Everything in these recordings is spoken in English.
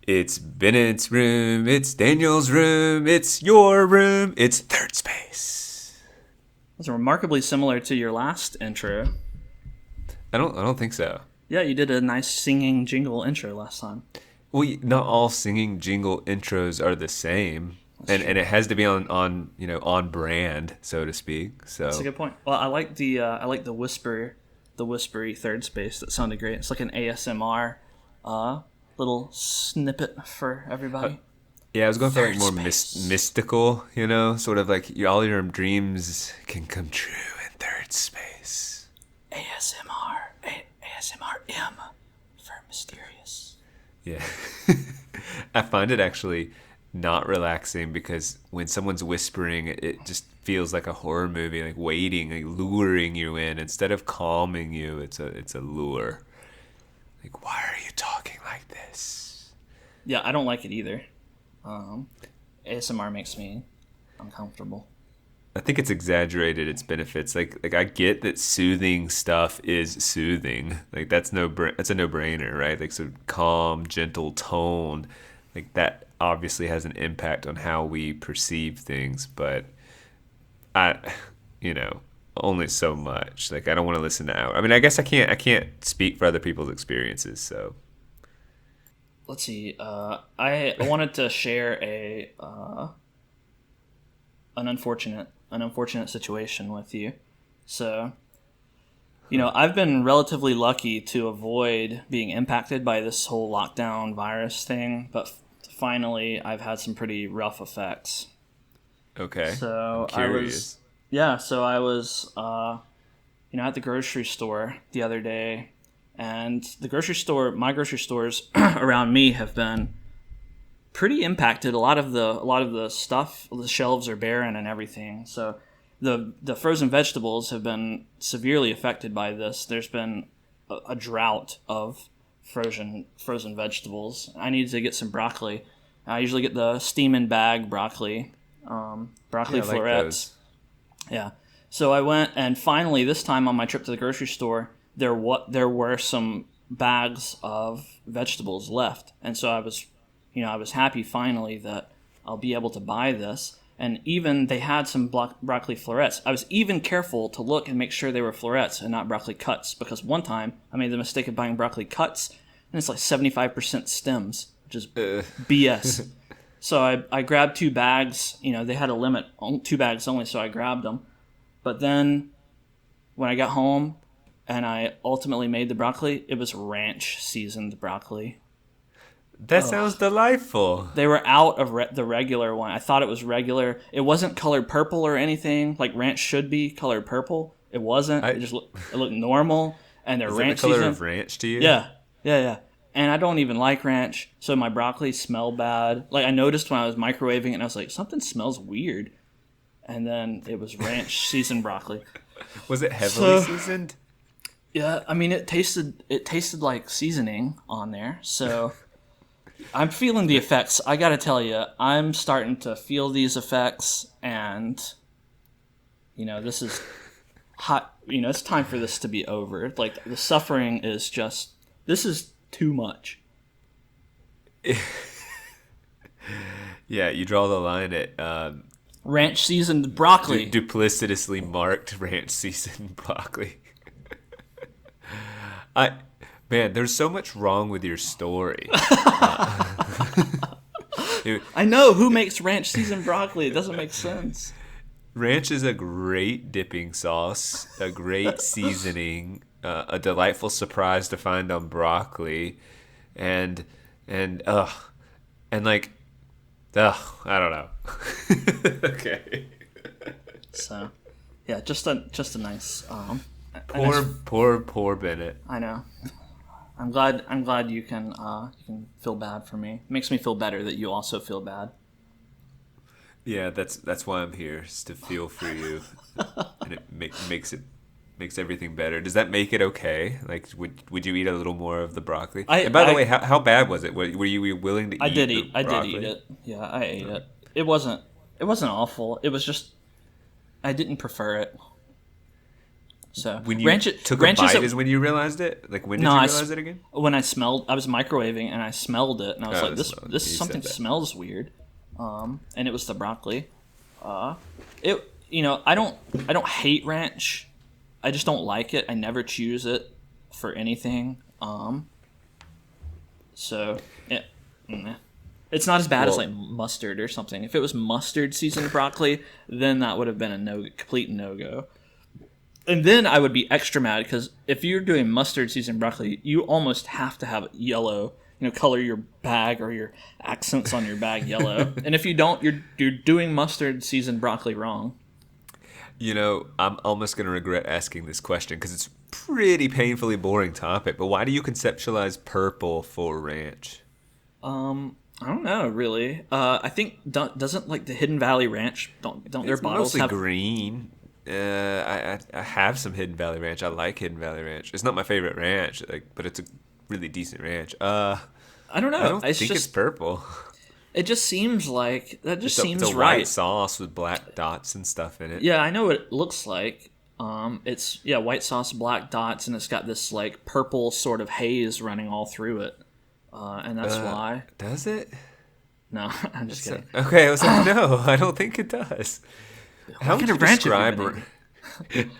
It's Bennett's room. It's Daniel's room. It's your room. It's third space. It's remarkably similar to your last intro. I don't think so. Yeah, you did a nice singing jingle intro last time. Well, not all singing jingle intros are the same, and it has to be on brand, so to speak. So that's a good point. Well, I like the whispery third space. That sounded great. It's like an ASMR little snippet for everybody. Yeah, I was going for like more mystical, sort of like all your dreams can come true in third space. ASMR for mysterious. Yeah. I find it actually not relaxing because when someone's whispering, it just feels like a horror movie, like waiting, like luring you in. Instead of calming you, it's a lure. Like, why are you talking like this? Yeah, I don't like it either. ASMR makes me uncomfortable. I think it's exaggerated its benefits. Like I get that soothing stuff is soothing. Like that's a no-brainer, right? Like so calm, gentle tone, like that obviously has an impact on how we perceive things, but only so much. Like I don't want to listen to hours. I mean, I guess I can't speak for other people's experiences, so let's see. I wanted to share an unfortunate situation with you. So, I've been relatively lucky to avoid being impacted by this whole lockdown virus thing, but finally I've had some pretty rough effects. Okay. So I'm curious. I was at the grocery store the other day, and my grocery stores around me have been pretty impacted. A lot of the stuff, the shelves are barren and everything. So the frozen vegetables have been severely affected by this. There's been a drought of frozen vegetables. I needed to get some broccoli. I usually get the steam and bag broccoli florets. Yeah. So I went, and finally this time on my trip to the grocery store, there were some bags of vegetables left, and so I was happy finally that I'll be able to buy this. And even they had some broccoli florets. I was even careful to look and make sure they were florets and not broccoli cuts, because one time I made the mistake of buying broccoli cuts, and it's like 75% stems, which is BS. So I grabbed 2 bags. They had a limit on 2 bags only, so I grabbed them. But then when I got home and I ultimately made the broccoli, it was ranch seasoned broccoli. That sounds delightful. They were out of the regular one. I thought it was regular. It wasn't colored purple or anything like ranch should be colored purple. It wasn't. It looked normal. And they're ranch seasoned. Is that the color of ranch to you? Yeah. And I don't even like ranch, so my broccoli smelled bad. Like I noticed when I was microwaving it, and I was like, something smells weird. And then it was ranch seasoned broccoli. Was it heavily seasoned? Yeah, I mean it tasted like seasoning on there. So I'm feeling the effects. I got to tell you, I'm starting to feel these effects, and this is hot. It's time for this to be over. Like the suffering is just. This is too much. Yeah, you draw the line at ranch seasoned broccoli. Duplicitously marked ranch seasoned broccoli. Man, there's so much wrong with your story. I know, who makes ranch seasoned broccoli? It doesn't make sense. Ranch is a great dipping sauce, a great seasoning, a delightful surprise to find on broccoli, and like, I don't know. Okay. So, yeah, just a nice. Poor Bennett. I know. I'm glad you can feel bad for me. It makes me feel better that you also feel bad. Yeah, that's why I'm here, is to feel for you, and it makes everything better. Does that make it okay? Like, would you eat a little more of the broccoli? And by the way, how bad was it? Were you willing to eat? I did eat it. Yeah, I ate it. It wasn't awful. It was just I didn't prefer it. So When you took a ranch bite is is when you realized it? Like, when did no, you realize it again? when I was microwaving and I smelled it and I was Oh, like, the this smell. this You something said that. smells weird, and it was the broccoli. I don't hate ranch. I just don't like it. I never choose it for anything. So it, mm, it's not as bad as Well, like mustard or something. If it was mustard seasoned broccoli, then that would have been a complete no go. And then I would be extra mad because if you're doing mustard seasoned broccoli, you almost have to have yellow. Color your bag or your accents on your bag yellow. And if you don't, you're doing mustard seasoned broccoli wrong. I'm almost going to regret asking this question because it's pretty painfully boring topic. But why do you conceptualize purple for ranch? I don't know really. I think doesn't like the Hidden Valley Ranch don't their It's bottles mostly have green. I have some Hidden Valley Ranch. I like Hidden Valley Ranch. It's not my favorite ranch, but it's a really decent ranch. I don't I know. don't It's think it's just purple. it just seems like that just It's seems a right. white sauce with black dots and stuff in it. Yeah, I know what it looks like. It's white sauce, black dots, and it's got this like purple sort of haze running all through it, and that's why. Does it? No, I'm just kidding. Okay, I was like, no, I don't think it does. How would kind you of ranch have you describe been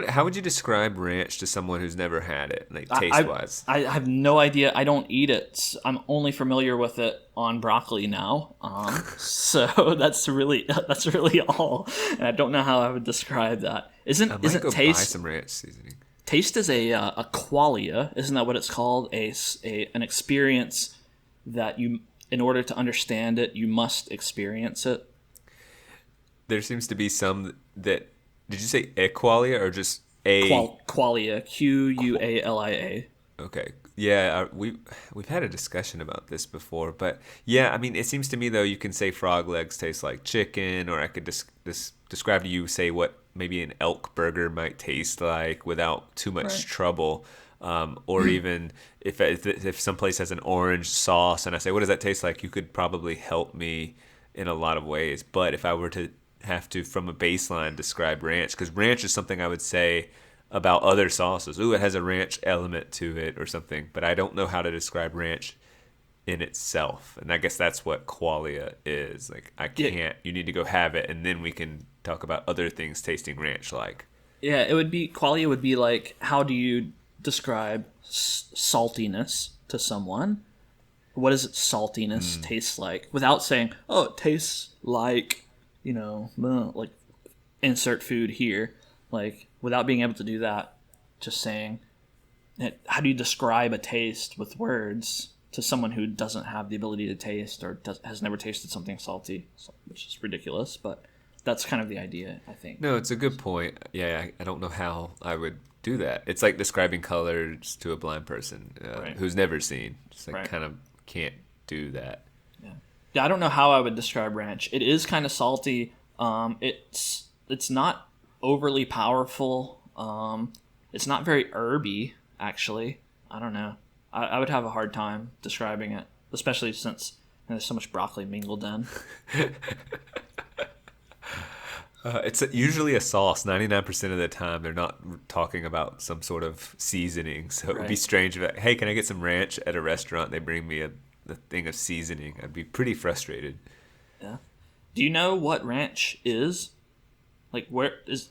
how would you describe ranch to someone who's never had it, like I, taste wise? I have no idea. I don't eat it. I'm only familiar with it on broccoli now. So that's really all. And I don't know how I would describe that. I might Isn't go buy taste some ranch seasoning. taste is a qualia? Isn't that what it's called? An experience that you, in order to understand it, you must experience it. There seems to be some that. Did you say equalia or just a? Qualia, Quualia. Okay. Yeah, we've had a discussion about this before, but yeah, I mean, it seems to me though you can say frog legs taste like chicken, or I could describe to you, say what maybe an elk burger might taste like without too much Right. trouble, or even if some place has an orange sauce and I say, what does that taste like? You could probably help me in a lot of ways, but if I were to have to from a baseline describe ranch, because ranch is something I would say about other sauces. Ooh, it has a ranch element to it or something, but I don't know how to describe ranch in itself. And I guess that's what qualia is. Like, I Yeah. can't, you need to go have it, and then we can talk about other things tasting ranch like. Yeah, qualia would be like, how do you describe saltiness to someone? What does saltiness taste like? Without saying, oh, it tastes like, like insert food here. Like, without being able to do that, just saying, how do you describe a taste with words to someone who doesn't have the ability to taste or has never tasted something salty, which is ridiculous, but that's kind of the idea, I think. No, it's a good point. Yeah, I don't know how I would do that. It's like describing colors to a blind person Right. who's never seen. Just like Right. kind of can't do that. Yeah, I don't know how I would describe ranch. It is kind of salty. It's not overly powerful. It's not very herby, actually. I don't know. I would have a hard time describing it, especially since there's so much broccoli mingled in. It's usually a sauce. 99% of the time, they're not talking about some sort of seasoning. So it would be Right. strange if, hey, can I get some ranch at a restaurant? And they bring me a thing of seasoning. I'd be pretty frustrated. Yeah. Do you know what ranch is? Like, where does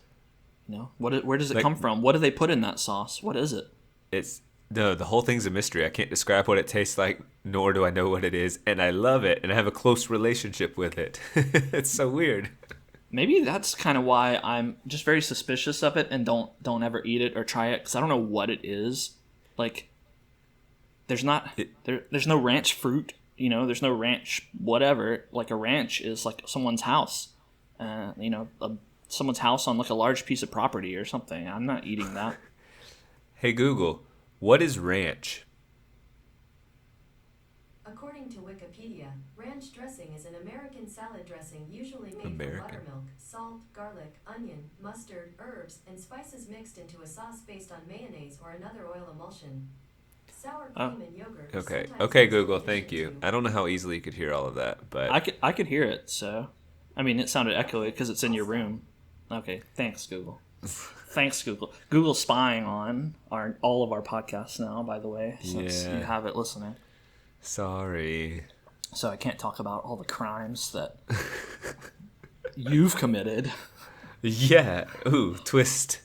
it Like- come from? What do they put in that sauce? What is it? It's no, the whole thing's a mystery. I can't describe what it tastes like, nor do I know what it is. And I love it, and I have a close relationship with it. It's so weird. Maybe that's kind of why I'm just very suspicious of it and don't ever eat it or try it, because I don't know what it is. Like, there's no ranch fruit, there's no ranch whatever. Like, a ranch is like someone's house, someone's house on like a large piece of property or something. I'm not eating that. Hey Google, what is ranch? According to Wikipedia, ranch dressing is an American salad dressing usually made American. from buttermilk, salt, garlic, onion, mustard, herbs, and spices mixed into a sauce based on mayonnaise or another oil emulsion. Sour cream and yogurt. are Okay, sometimes okay, used in Google, thank addition you. to. I don't know how easily you could hear all of that, but I could hear it, so I mean, it sounded echoey because it's in your room. Okay, thanks, Google. Thanks, Google. Google's spying on all of our podcasts now, by the way, since you have it listening. Sorry. So I can't talk about all the crimes that you've committed. Yeah. Ooh, twist.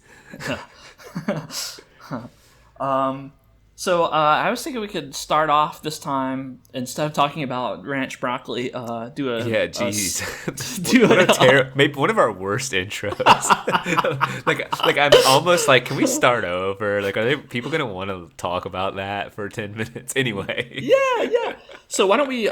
So I was thinking we could start off this time, instead of talking about ranch broccoli, do a... Yeah, jeez. Maybe one of our worst intros. like I'm almost like, can we start over? Like, are people going to want to talk about that for 10 minutes? Anyway. Yeah. So why don't we...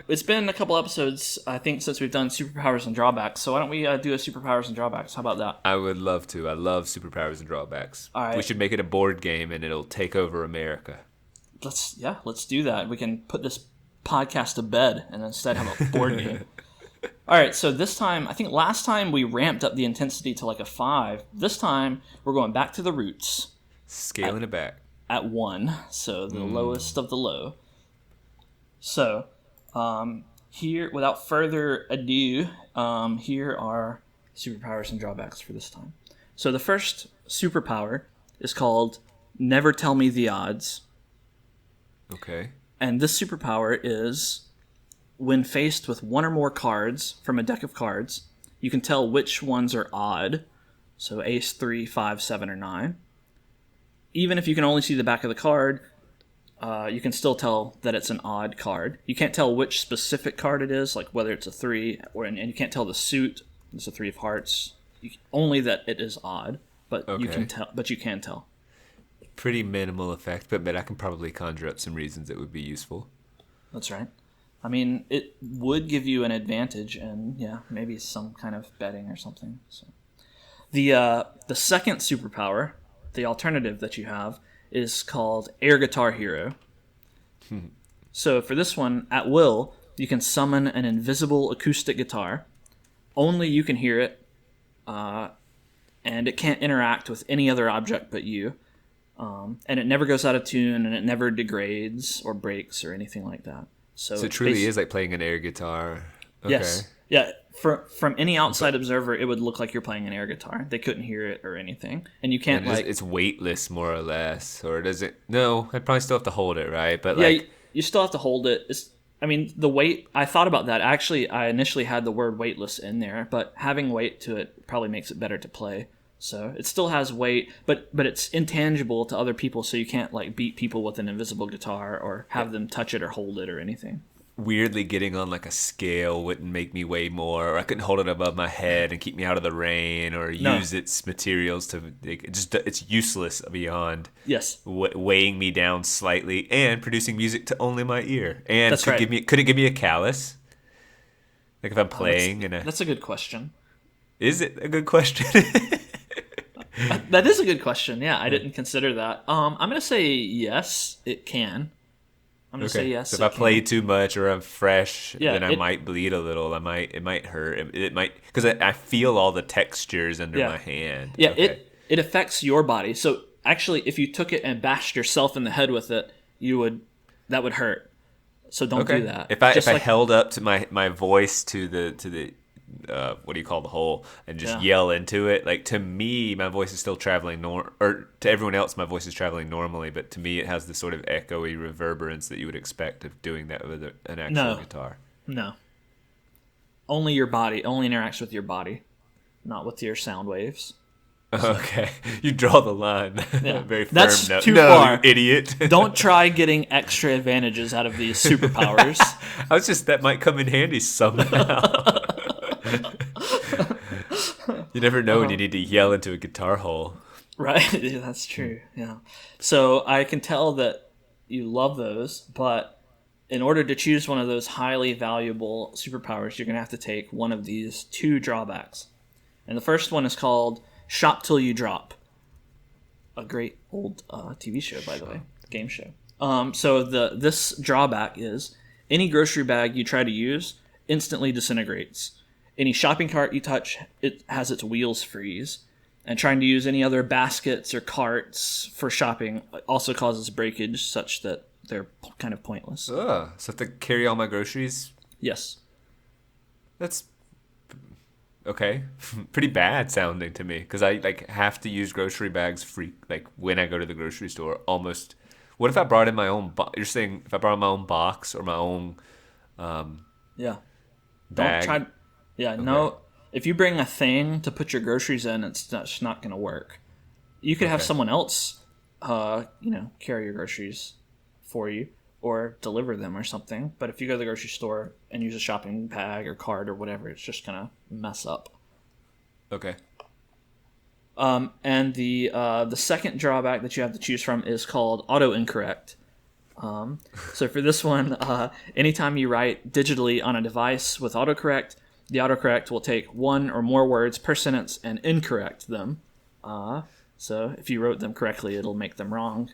it's been a couple episodes, I think, since we've done Superpowers and Drawbacks. So why don't we do a Superpowers and Drawbacks? How about that? I would love to. I love Superpowers and Drawbacks. All right. We should make it a board game, and it'll take over America. Let's do that. We can put this podcast to bed and instead have a board game. All right, so this time, I think last time we ramped up the intensity to like a 5. This time, we're going back to the roots. Scaling it back. At 1, so the lowest of the low. So, here, without further ado, here are superpowers and drawbacks for this time. So the first superpower is called Never Tell Me the Odds. Okay. And this superpower is, when faced with one or more cards from a deck of cards, you can tell which ones are odd. So ace, 3, 5, 7, or 9. Even if you can only see the back of the card, you can still tell that it's an odd card. You can't tell which specific card it is, like whether it's a 3, and you can't tell the suit. It's a 3 of hearts. Only that it is odd, but okay. You can tell. But you can tell. Pretty minimal effect, but I can probably conjure up some reasons it would be useful. That's right. I mean, it would give you an advantage, and maybe some kind of betting or something. So, the second superpower, the alternative that you have, is called Air Guitar Hero. So for this one, at will, you can summon an invisible acoustic guitar. Only you can hear it, and it can't interact with any other object but you. And it never goes out of tune, and it never degrades or breaks or anything like that. So it truly is like playing an air guitar. Okay. Yes. Yeah. From any outside observer, it would look like you're playing an air guitar. They couldn't hear it or anything, and you can't it's weightless more or less, or does it? No, I'd probably still have to hold it, right? But you still have to hold it. The weight. I thought about that. Actually, I initially had the word weightless in there, but having weight to it probably makes it better to play. So it still has weight, but it's intangible to other people, so you can't like beat people with an invisible guitar or have them touch it or hold it or anything. Weirdly, getting on like a scale wouldn't make me weigh more, or I couldn't hold it above my head and keep me out of the rain, or use its materials to it's useless beyond weighing me down slightly and producing music to only my ear. And that's right. Could it give me a callus? Like if I'm playing that's a good question. Is it a good question? That is a good question. Yeah, I didn't consider that. I'm gonna say yes, it can. I'm gonna say yes. So if I play too much or I'm fresh, then I might bleed a little. It might hurt. It might, because I feel all the textures under my hand. Yeah, it affects your body. So actually, if you took it and bashed yourself in the head with it, that would hurt. So don't do that. If I held up to my voice to the what do you call the hole, and just yell into it, like, to me my voice is still traveling or to everyone else my voice is traveling normally, but to me it has the sort of echoey reverberance that you would expect of doing that with an actual guitar. No, only your body only interacts with your body, not with your sound waves. Okay, you draw the line. Very firm. That's too far, you idiot. Don't try getting extra advantages out of these superpowers. That might come in handy somehow. You never know when you need to yell into a guitar hole. Right, yeah, that's true. Yeah. So I can tell that you love those, but in order to choose one of those highly valuable superpowers, you're going to have to take one of these 2 drawbacks. And the first one is called Shop Till You Drop. A great old TV show, by the way. Game show. So this drawback is any grocery bag you try to use instantly disintegrates. Any shopping cart you touch, it has its wheels freeze. And trying to use any other baskets or carts for shopping also causes breakage, such that they're kind of pointless. So I have to carry all my groceries? Yes. That's Okay, pretty bad sounding to me because I like have to use grocery bags like when I go to the grocery store. Almost. What if I brought in my own? You're saying if I brought my own box or my own Yeah. Don't bag? try. Yeah, Okay. no. If you bring a thing to put your groceries in, it's not going to work. You could have Okay. someone else, carry your groceries for you or deliver them or something. But if you go to the grocery store and use a shopping bag or cart or whatever, it's just going to mess up. Okay. And the second drawback that you have to choose from is called auto incorrect. So for this one, anytime you write digitally on a device with autocorrect, the autocorrect will take one or more words per sentence and incorrect them. So if you wrote them correctly, it'll make them wrong,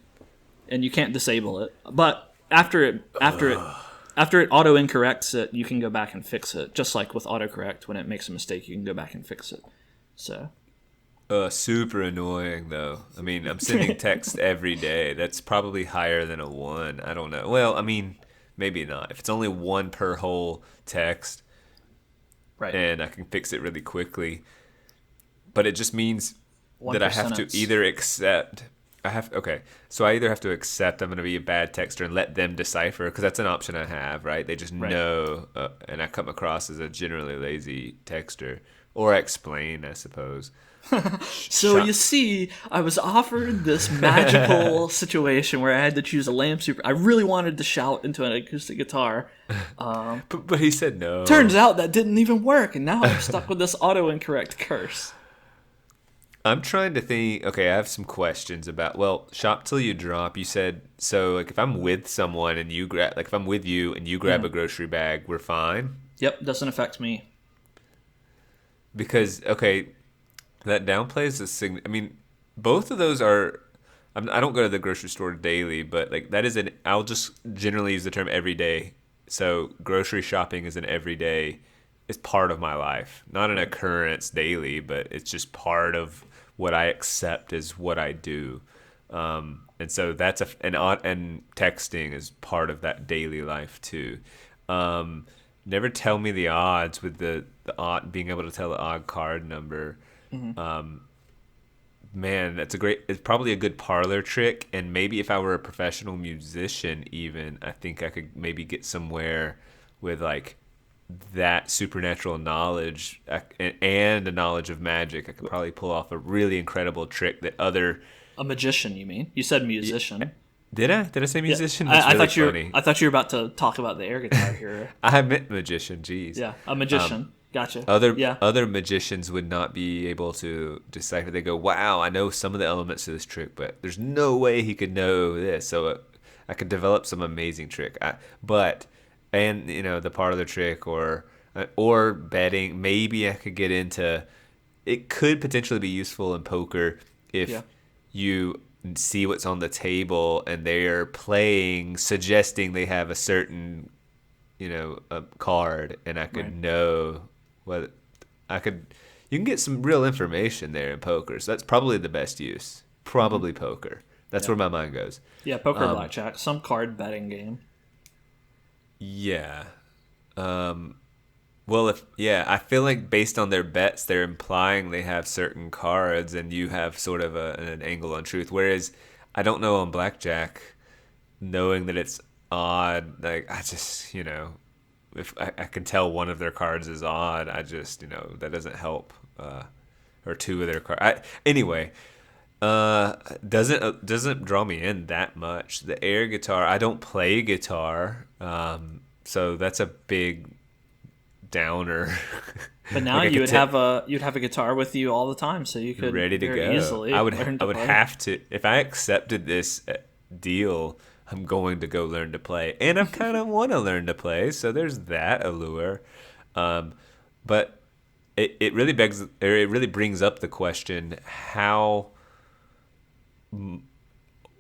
and you can't disable it. But after it auto incorrects it, you can go back and fix it. Just like with autocorrect, when it makes a mistake, you can go back and fix it. So. Super annoying though. I mean, I'm sending text every day. That's probably higher than a 1. I don't know. Well, I mean, maybe not. If it's only 1 per whole text Right. and I can fix it really quickly, but it just means One that I per have sentence. to either accept. Okay, so I either have to accept I'm going to be a bad texter and let them decipher because that's an option I have, right? They just Right. know, and I come across as a generally lazy texter, or I explain, I suppose. So Shut- you see, I was offered this magical situation where I had to choose a lamp super. I really wanted to shout into an acoustic guitar. but he said no. Turns out that didn't even work, and now I'm stuck with this auto incorrect curse. I'm trying to think. Okay, I have some questions about. Well, shop till you drop. You said so. Like, if I'm with someone and you grab, like, if I'm with you and you grab a grocery bag, we're fine. Yep, doesn't affect me. Because that downplays the I mean, both of those are. I don't go to the grocery store daily, but like that is an. I'll just generally use the term everyday. So grocery shopping is an everyday. It's part of my life, not an occurrence daily, but it's just part of what I accept as what I do. And so that's and texting is part of that daily life too. Never tell me the odds with the odd being able to tell the odd card number. Man, it's probably a good parlor trick. And maybe if I were a professional musician, even, I think I could maybe get somewhere with like that supernatural knowledge and a knowledge of magic. I could probably pull off a really incredible trick that other. A magician, you mean? You said musician. Did I say musician? Yeah, That's I really thought you were. funny. I thought you were about to talk about the air guitar here. I meant magician. Jeez. Yeah, a magician. Gotcha. Yeah. Other magicians would not be able to decipher. They go, "Wow, I know some of the elements of this trick, but there's no way he could know this." So I could develop some amazing trick. And the part of the trick or betting. Maybe I could get into. It could potentially be useful in poker if you see what's on the table and they're playing, suggesting they have a certain a card, and I could know what I could. You can get some real information there in poker, so that's probably the best use. Probably poker. That's where my mind goes. Yeah, poker, blackjack, some card betting game. Yeah. Well, I feel like based on their bets, they're implying they have certain cards, and you have sort of an angle on truth. Whereas I don't know on blackjack, knowing that it's odd, like I just if I can tell one of their cards is odd, I just that doesn't help. Or two of their cards. Anyway, doesn't draw me in that much. The air guitar, I don't play guitar, so that's a big downer. But now Like, you'd have a guitar with you all the time, so you could ready to very go. easily. I would learn to play. have to if I accepted this deal. I'm going to go learn to play, and I kind of want to learn to play. So there's that allure, but it really brings up the question: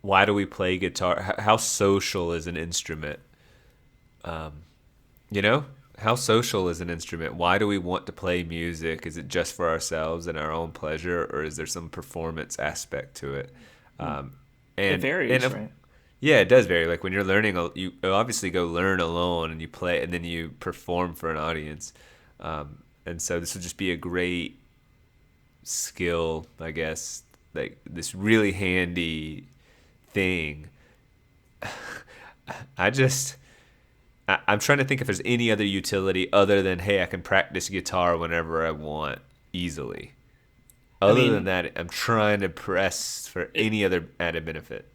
why do we play guitar? How social is an instrument? How social is an instrument? Why do we want to play music? Is it just for ourselves and our own pleasure, or is there some performance aspect to it? It varies, right? Yeah, it does vary. Like when you're learning, you obviously go learn alone and you play, and then you perform for an audience. And so this would just be a great skill, I guess, like this really handy thing. I'm trying to think if there's any other utility other than, hey, I can practice guitar whenever I want easily. Other than that, I'm trying to press for any other added benefit.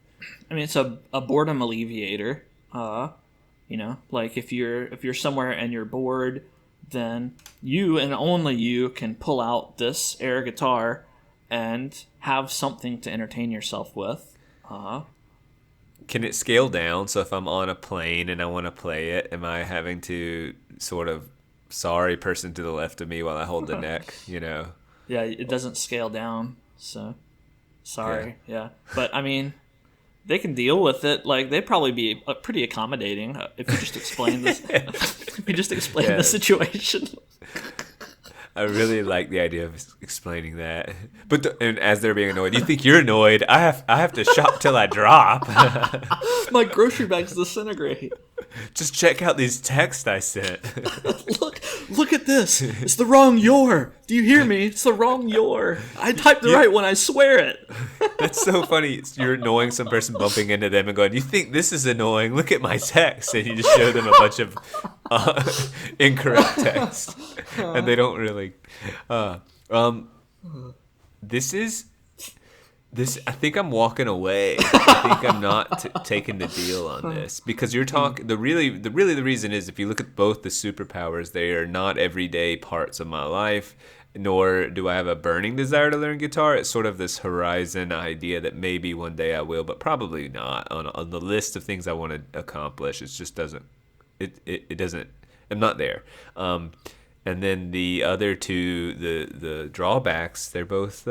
I mean, it's a boredom alleviator. Like if you're somewhere and you're bored, then you and only you can pull out this air guitar and have something to entertain yourself with. Can it scale down? So if I'm on a plane and I want to play it, am I having to sort of sorry person to the left of me while I hold the neck, Yeah, it doesn't scale down, so sorry. Yeah. But I mean, they can deal with it. Like, they'd probably be pretty accommodating if you just explain this. If you just explain the situation. I really like the idea of explaining that. But and as they're being annoyed, you think you're annoyed? I have to shop till I drop. My grocery bags disintegrate. Just check out these texts I sent. Look at this. It's the wrong your. Do you hear me? It's the wrong your. I typed the right one, I swear it. That's so funny. You're annoying some person bumping into them and going, you think this is annoying? Look at my text. And you just show them a bunch of incorrect text. And they don't really... I think I'm walking away. I think I'm not taking the deal on this because you're talking. The reason is if you look at both the superpowers, they are not everyday parts of my life. Nor do I have a burning desire to learn guitar. It's sort of this horizon idea that maybe one day I will, but probably not. On the list of things I want to accomplish, it just doesn't. It doesn't. I'm not there. And then the other two, the drawbacks, they're both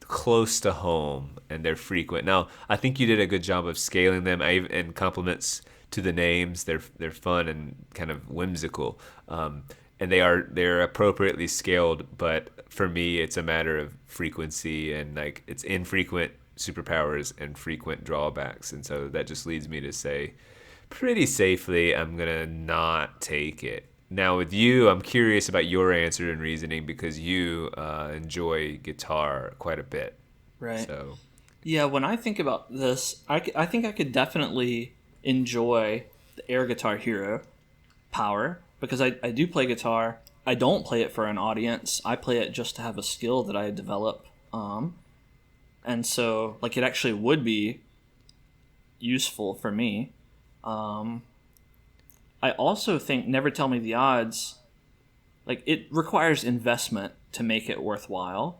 close to home and they're frequent. Now, I think you did a good job of scaling them, and compliments to the names. They're fun and kind of whimsical, and they're appropriately scaled. But for me, it's a matter of frequency, and like it's infrequent superpowers and frequent drawbacks, and so that just leads me to say, pretty safely, I'm gonna not take it. Now with you, I'm curious about your answer and reasoning because you enjoy guitar quite a bit. Right. So. Yeah, when I think about this, I think I could definitely enjoy the Air Guitar Hero power because I do play guitar. I don't play it for an audience. I play it just to have a skill that I develop. And so, like, it actually would be useful for me. I also think Never Tell Me the Odds, like, it requires investment to make it worthwhile.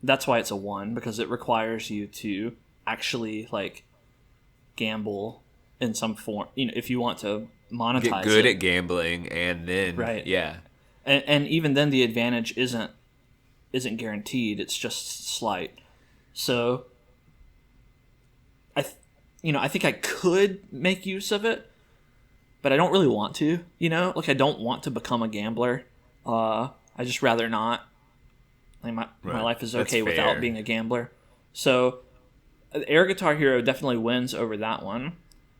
That's why it's a 1, because it requires you to actually, like, gamble in some form. If you want to monetize it. Get good at gambling, and then, right. Yeah. And even then the advantage isn't guaranteed. It's just slight. So, I think I could make use of it, but I don't really want to, Like, I don't want to become a gambler. I just rather not. Like, my life is okay without being a gambler. So, Air Guitar Hero definitely wins over that one.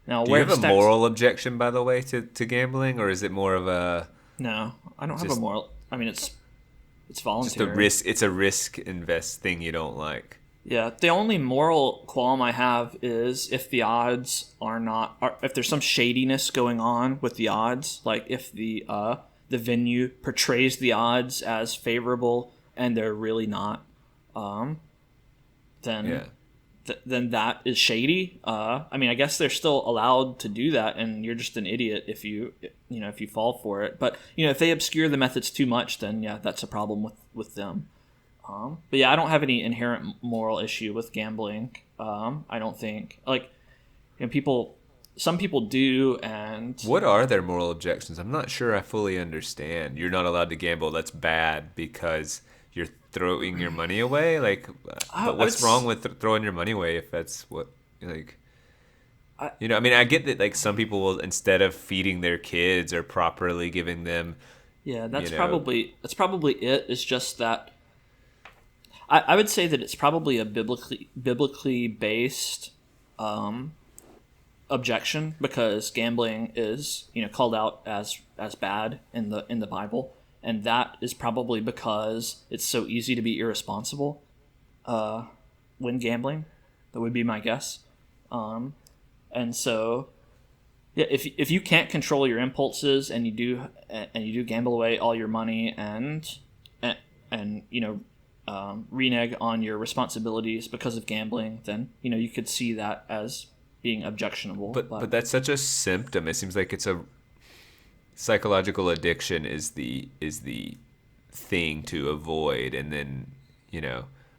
Now, do you have a moral objection, by the way, to gambling, or is it more of a... No, I don't have a moral... I mean, it's voluntary. It's a risk invest thing you don't like. Yeah, the only moral qualm I have is if the odds if there's some shadiness going on with the odds, like if the venue portrays the odds as favorable and they're really not, then that is shady. I mean, I guess they're still allowed to do that, and you're just an idiot if you fall for it. But if they obscure the methods too much, then yeah, that's a problem with them. But yeah, I don't have any inherent moral issue with gambling. I don't think, like, some people do. And what are their moral objections? I'm not sure I fully understand. You're not allowed to gamble. That's bad because you're throwing your money away. Like, but what's wrong with throwing your money away if that's what, like, I mean, I get that, like, some people will, instead of feeding their kids or properly giving them. Yeah, that's probably it. It's just that. I would say that it's probably a biblically based objection because gambling is called out as bad in the Bible, and that is probably because it's so easy to be irresponsible when gambling. That would be my guess. And so, yeah, if you can't control your impulses and you do gamble away all your money and renege on your responsibilities because of gambling, then you could see that as being objectionable. But that's such a symptom. It seems like it's a psychological addiction is the thing to avoid, and then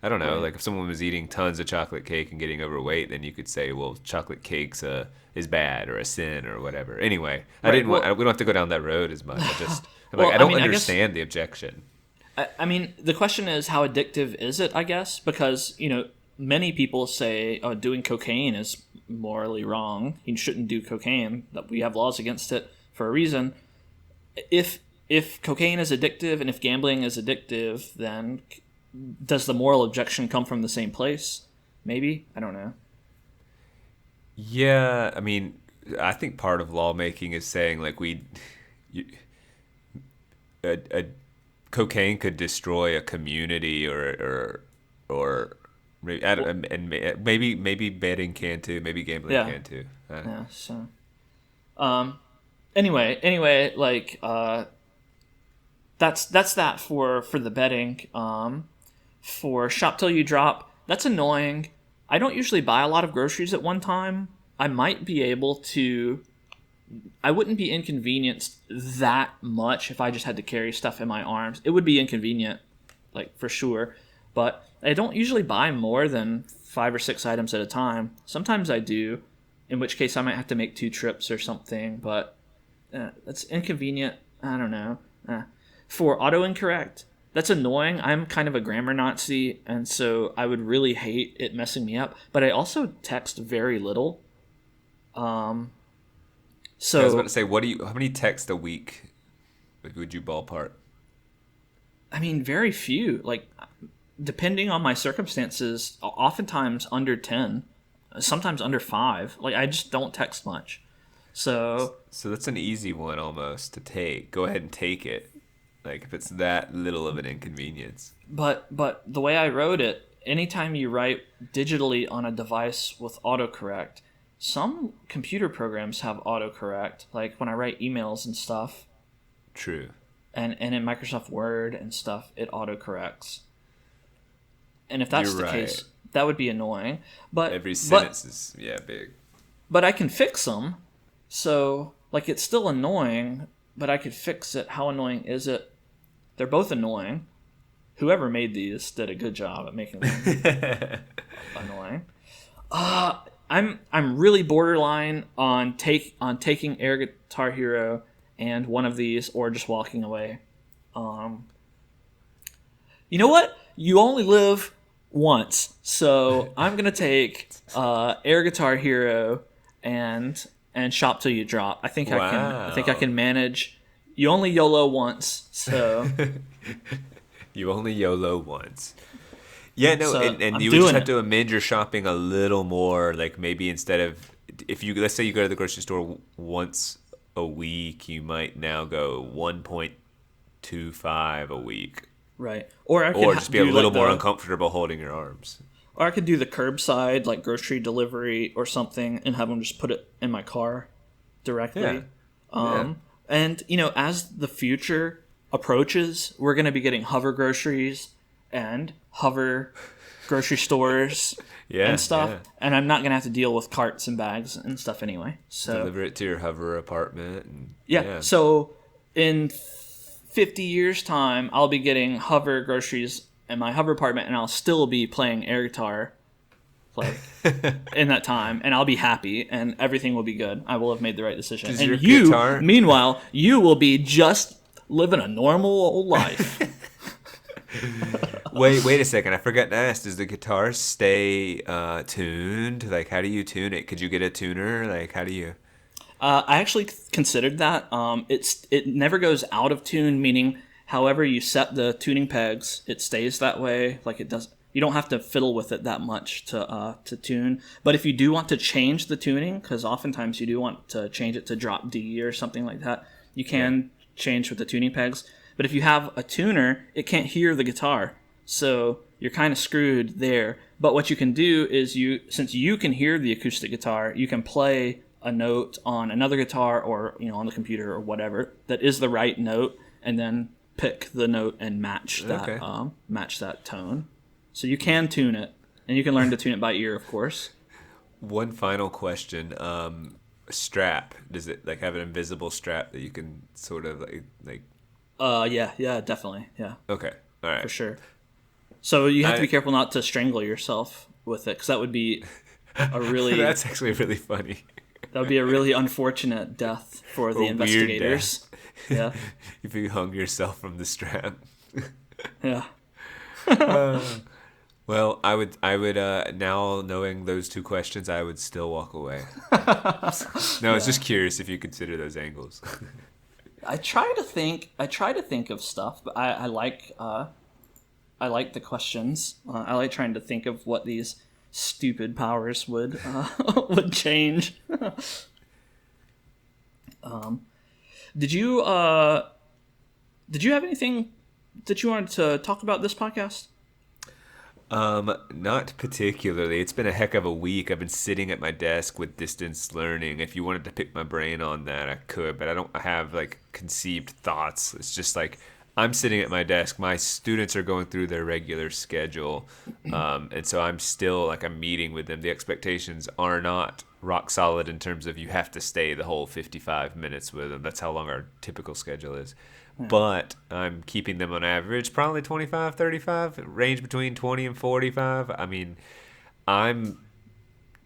I don't know, Right. like if someone was eating tons of chocolate cake and getting overweight, then you could say, well, chocolate cake's is bad or a sin or whatever. Anyway, Right, we don't have to go down that road as much. Well, I don't I guess- understand the objection. I mean, the question is, how addictive is it, I guess? Because, many people say doing cocaine is morally wrong. You shouldn't do cocaine. That we have laws against it for a reason. If cocaine is addictive and if gambling is addictive, then does the moral objection come from the same place? Maybe. I don't know. Yeah, I mean, I think part of lawmaking is saying like a cocaine could destroy a community or maybe and maybe betting can too, maybe gambling Yeah. can too. Yeah. So, anyway, like that's that for the betting. For shop till you drop, that's annoying. I don't usually buy a lot of groceries at one time. I might be able to. I wouldn't be inconvenienced that much if I just had to carry stuff in my arms. It would be inconvenient, like for sure. But I don't usually buy more than 5 or 6 items at a time. Sometimes I do, in which case I might have to make 2 trips or something. But that's inconvenient. I don't know. For autoincorrect, that's annoying. I'm kind of a grammar Nazi, and so I would really hate it messing me up. But I also text very little. So I was about to say, how many texts a week would you ballpark? I mean, very few. Like, depending on my circumstances, oftentimes under 10, sometimes under 5. Like, I just don't text much. So that's an easy one almost to take. Go ahead and take it. Like if it's that little of an inconvenience. But the way I wrote it, anytime you write digitally on a device with autocorrect, some computer programs have autocorrect. Like when I write emails and stuff. True. And in Microsoft Word and stuff, it autocorrects. And if that's You're the right. case, that would be annoying. But Every sentence is big. But I can fix them. So, like, it's still annoying, but I could fix it. How annoying is it? They're both annoying. Whoever made these did a good job at making them annoying. I'm really borderline on taking Air Guitar Hero and one of these, or just walking away. You know what? You only live once, so I'm gonna take Air Guitar Hero and shop till you drop. I think I can manage. You only YOLO once, so you only YOLO once. Yeah, no, So, and I'm you would just doing have it. to amend your shopping a little more. Like maybe instead of let's say you go to the grocery store once a week, you might now go 1.25 a week, right. Or I could or just be a do, little like, more uncomfortable holding your arms. Or I could do the curbside, like grocery delivery or something, and have them just put it in my car directly. Yeah. And, as the future approaches, we're going to be getting hover groceries and hover grocery stores and stuff. Yeah. And I'm not going to have to deal with carts and bags and stuff anyway. So, Deliver it to your hover apartment. And, yeah. So in 50 years' time, I'll be getting hover groceries in my hover apartment, and I'll still be playing air guitar, like in that time, and I'll be happy, and everything will be good. I will have made the right decision. Does And your you, guitar- meanwhile, you will be just living a normal old life. Wait a second. I forgot to ask. Does the guitar stay tuned? Like, how do you tune it? Could you get a tuner? Like, how do you? I actually considered that. It never goes out of tune, meaning however you set the tuning pegs, it stays that way. Like it does. You don't have to fiddle with it that much to tune. But if you do want to change the tuning, because oftentimes you do want to change it to drop D or something like that, you can change with the tuning pegs. But if you have a tuner, it can't hear the guitar. So you're kind of screwed there. But what you can do is since you can hear the acoustic guitar, you can play a note on another guitar or on the computer or whatever that is the right note, and then pick the note and match that tone. So you can tune it, and you can learn to tune it by ear, of course. One final question. Strap, does it like have an invisible strap that you can sort of like Yeah, definitely. Yeah. Okay. All right. For sure. So you have to be careful not to strangle yourself with it, because that would be a really that's actually really funny. That would be a really unfortunate death for the investigators. Yeah. If you hung yourself from the strap. Yeah. Well, I would now knowing those two questions, I would still walk away. No, I was just curious if you consider those angles. I try to think of stuff, but I like the questions. I like trying to think of what these stupid powers would change. Did you have anything that you wanted to talk about this podcast? Not particularly. It's been a heck of a week. I've been sitting at my desk with distance learning. If you wanted to pick my brain on that, I could, but I don't have like conceived thoughts. It's just like I'm sitting at my desk. My students are going through their regular schedule. And so I'm meeting with them. The expectations are not rock solid in terms of you have to stay the whole 55 minutes with them. That's how long our typical schedule is. But I'm keeping them on average probably 25, 35, range between 20 and 45. I mean, I'm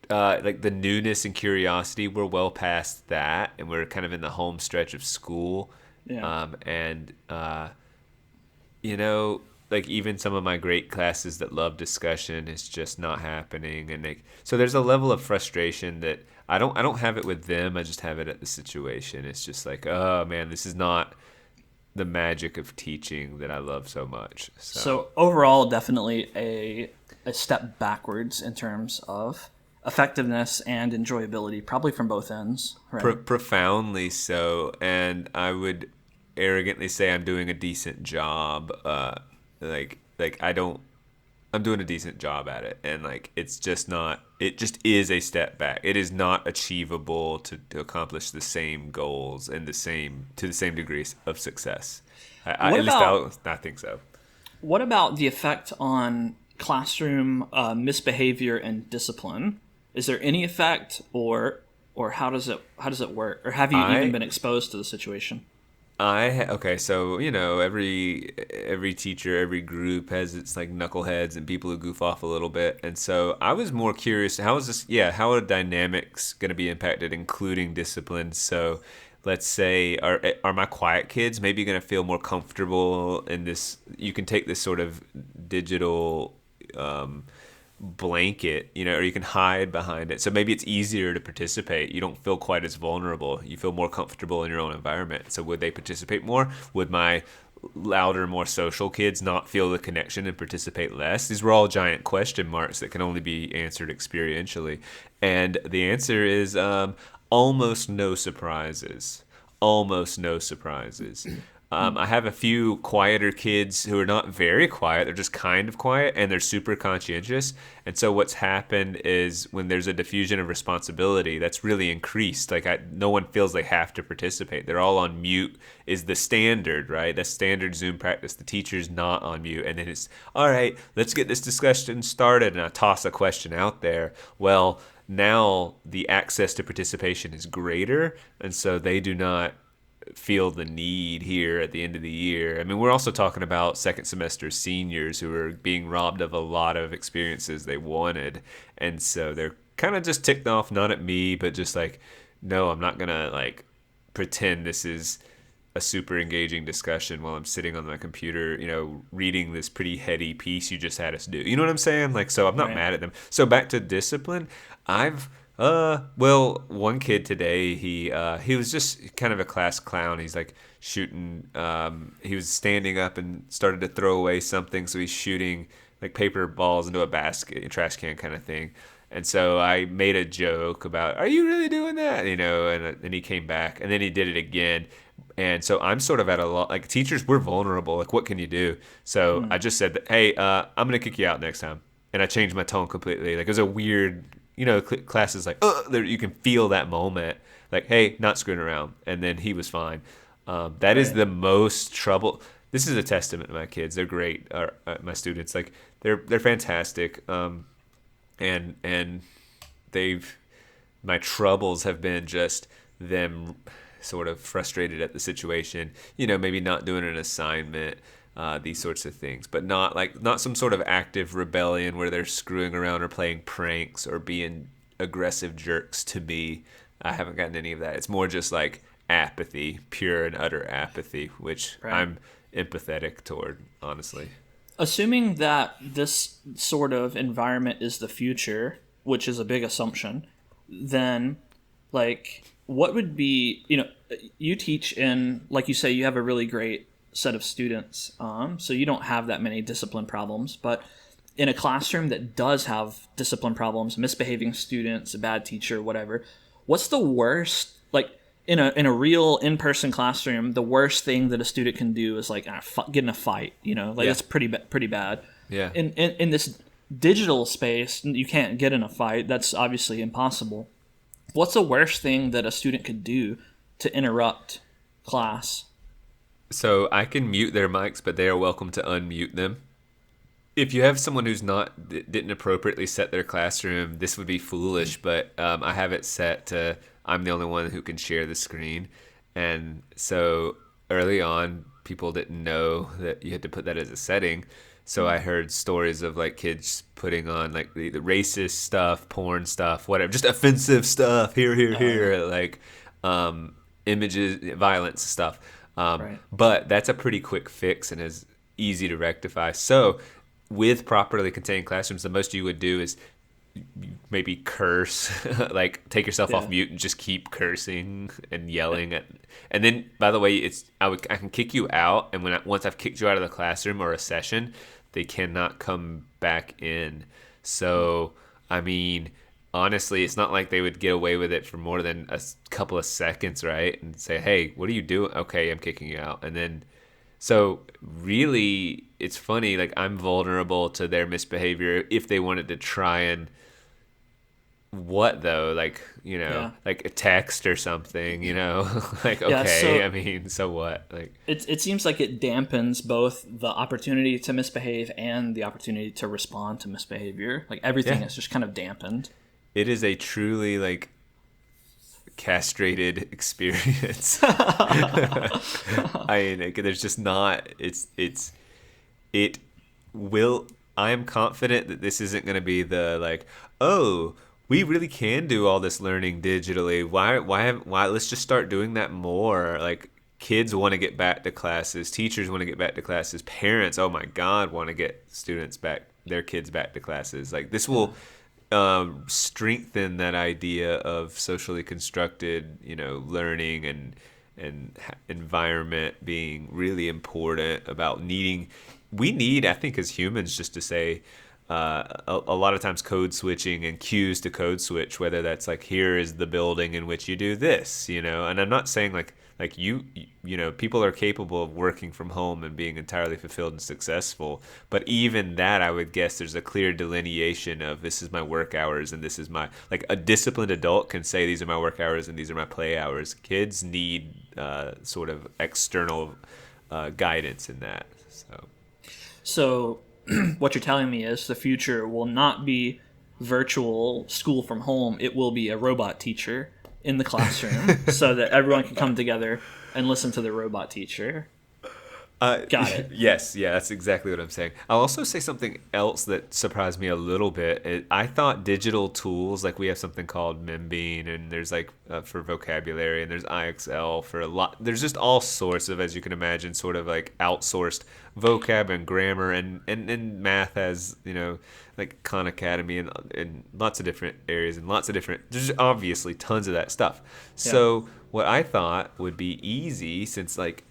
like the newness and curiosity, we're well past that, and we're kind of in the home stretch of school. Yeah. Like even some of my great classes that love discussion is just not happening, and so there's a level of frustration that I don't have it with them. I just have it at the situation. It's just like, oh man, this is not the magic of teaching that I love so much. So overall, definitely a step backwards in terms of effectiveness and enjoyability, probably from both ends. Right? Profoundly so, and I would arrogantly say I'm doing a decent job. I'm doing a decent job at it, and like it just is a step back. It is not achievable to accomplish the same goals and to the same degrees of success. I think so. What about the effect on classroom misbehavior and discipline? Is there any effect, or how does it work? Or have you even been exposed to the situation? So every teacher, every group has its like knuckleheads and people who goof off a little bit, and so I was more curious, how are dynamics going to be impacted, including discipline? So let's say, are my quiet kids maybe going to feel more comfortable in this? You can take this sort of digital blanket, or you can hide behind it. So maybe it's easier to participate. You don't feel quite as vulnerable. You feel more comfortable in your own environment. So would they participate more? Would my louder, more social kids not feel the connection and participate less? These were all giant question marks that can only be answered experientially. And the answer is almost no surprises. Almost no surprises. I have a few quieter kids who are not very quiet. They're just kind of quiet, and they're super conscientious. And so what's happened is when there's a diffusion of responsibility, that's really increased. Like no one feels they have to participate. They're all on mute is the standard, right? That's standard Zoom practice. The teacher's not on mute. And then it's, all right, let's get this discussion started. And I toss a question out there. Well, now the access to participation is greater, and so they do not feel the need here at the end of the year. I mean, we're also talking about second semester seniors who are being robbed of a lot of experiences they wanted, and so they're kind of just ticked off, not at me, but just like, no, I'm not gonna like pretend this is a super engaging discussion while I'm sitting on my computer, reading this pretty heady piece you just had us do. You know what I'm saying? Like, so I'm not mad at them. So back to discipline, one kid today, he was just kind of a class clown. He's like shooting, he was standing up and started to throw away something. So he's shooting like paper balls into a basket, a trash can kind of thing. And so I made a joke about, are you really doing that? And then he came back and then he did it again. And so I'm sort of at a lot, like teachers, we're vulnerable. Like, what can you do? So I just said that, hey, I'm going to kick you out next time. And I changed my tone completely. Like, it was a weird, classes like, you can feel that moment. Like, hey, not screwing around. And then he was fine. That is the most trouble. This is a testament to my kids. They're great. My students, like, they're fantastic. And my troubles have been just them sort of frustrated at the situation, maybe not doing an assignment, these sorts of things, but not some sort of active rebellion where they're screwing around or playing pranks or being aggressive jerks to me. I haven't gotten any of that. It's more just like apathy, pure and utter apathy, which I'm empathetic toward, honestly. Assuming that this sort of environment is the future, which is a big assumption, then like what would be, you teach in, like you say, you have a really great set of students, so you don't have that many discipline problems, but in a classroom that does have discipline problems, misbehaving students, a bad teacher, whatever, what's the worst, like in a real in-person classroom, the worst thing that a student can do is like get in a fight, it's pretty bad. Yeah. In this digital space, you can't get in a fight. That's obviously impossible. What's the worst thing that a student could do to interrupt class? So I can mute their mics, but they are welcome to unmute them. If you have someone who's didn't appropriately set their classroom, this would be foolish, but I have it set to I'm the only one who can share the screen. And so early on, people didn't know that you had to put that as a setting. So I heard stories of like kids putting on like the racist stuff, porn stuff, whatever, just offensive stuff here, like images, violence stuff. But that's a pretty quick fix and is easy to rectify. So with properly contained classrooms, the most you would do is maybe curse, like take yourself off mute and just keep cursing and yelling at. And then, by the way, I can kick you out, and once I've kicked you out of the classroom or a session, they cannot come back in. So, I mean, honestly, it's not like they would get away with it for more than a couple of seconds, right? And say, hey, what are you doing? Okay, I'm kicking you out. And then, so really, it's funny, like I'm vulnerable to their misbehavior if they wanted to try and what though? Like, like a text or something, like, okay, I mean, so what? Like it seems like it dampens both the opportunity to misbehave and the opportunity to respond to misbehavior. Like everything is just kind of dampened. It is a truly like castrated experience. I mean, there's just not, I am confident that this isn't going to be the like, oh, we really can do all this learning digitally. Why let's just start doing that more. Like kids want to get back to classes, teachers want to get back to classes, parents, oh my God, want to get their kids back to classes. Like this will strengthen that idea of socially constructed, learning and environment being really important about we need, I think, as humans, just to say, a lot of times code switching and cues to code switch, whether that's like, here is the building in which you do this, and I'm not saying like people are capable of working from home and being entirely fulfilled and successful, but even that, I would guess there's a clear delineation of this is my work hours and this is my, like a disciplined adult can say these are my work hours and these are my play hours. Kids need sort of external guidance in that. So what you're telling me is the future will not be virtual school from home. It will be a robot teacher in the classroom so that everyone can come together and listen to the robot teacher. Got it. Yes, yeah, that's exactly what I'm saying. I'll also say something else that surprised me a little bit. I thought digital tools, like we have something called Membean, and there's like for vocabulary, and there's IXL for a lot. There's just all sorts of, as you can imagine, sort of like outsourced vocab and grammar, and math has, like Khan Academy and lots of different areas and lots of different, there's obviously tons of that stuff. So what I thought would be easy, since like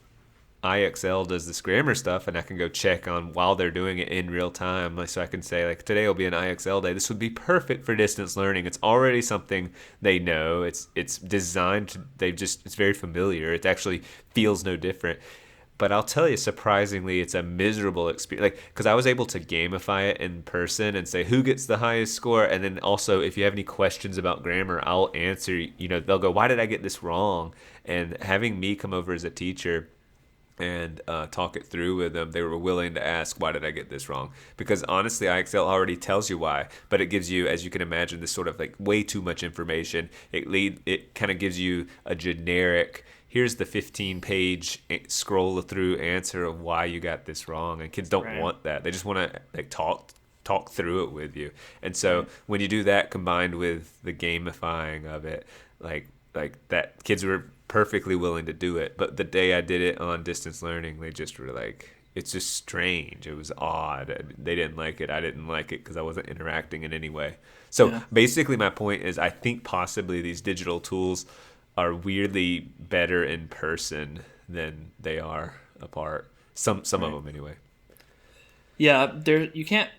IXL does this grammar stuff, and I can go check on while they're doing it in real time. Like, so I can say, like, today will be an IXL day. This would be perfect for distance learning. It's already something they know. It's designed to, it's very familiar. It actually feels no different. But I'll tell you, surprisingly, it's a miserable experience. Like, because I was able to gamify it in person and say who gets the highest score, and then also if you have any questions about grammar, I'll answer. You know, they'll go, "Why did I get this wrong?" And having me come over as a teacher and talk it through with them, they were willing to ask, "Why did I get this wrong?" Because honestly, IXL already tells you why, but it gives you, as you can imagine, this sort of like way too much information. It kind of gives you a generic, here's the 15-page scroll through answer of why you got this wrong, and kids don't want that. They just want to like talk through it with you. And so when you do that combined with the gamifying of it, like that, kids were perfectly willing to do it. But the day I did it on distance learning, they just were like, it's just strange. It was odd. They didn't like it. I didn't like it because I wasn't interacting in any way. So basically my point is, I think possibly these digital tools are weirdly better in person than they are apart. Some of them anyway. Yeah, you can't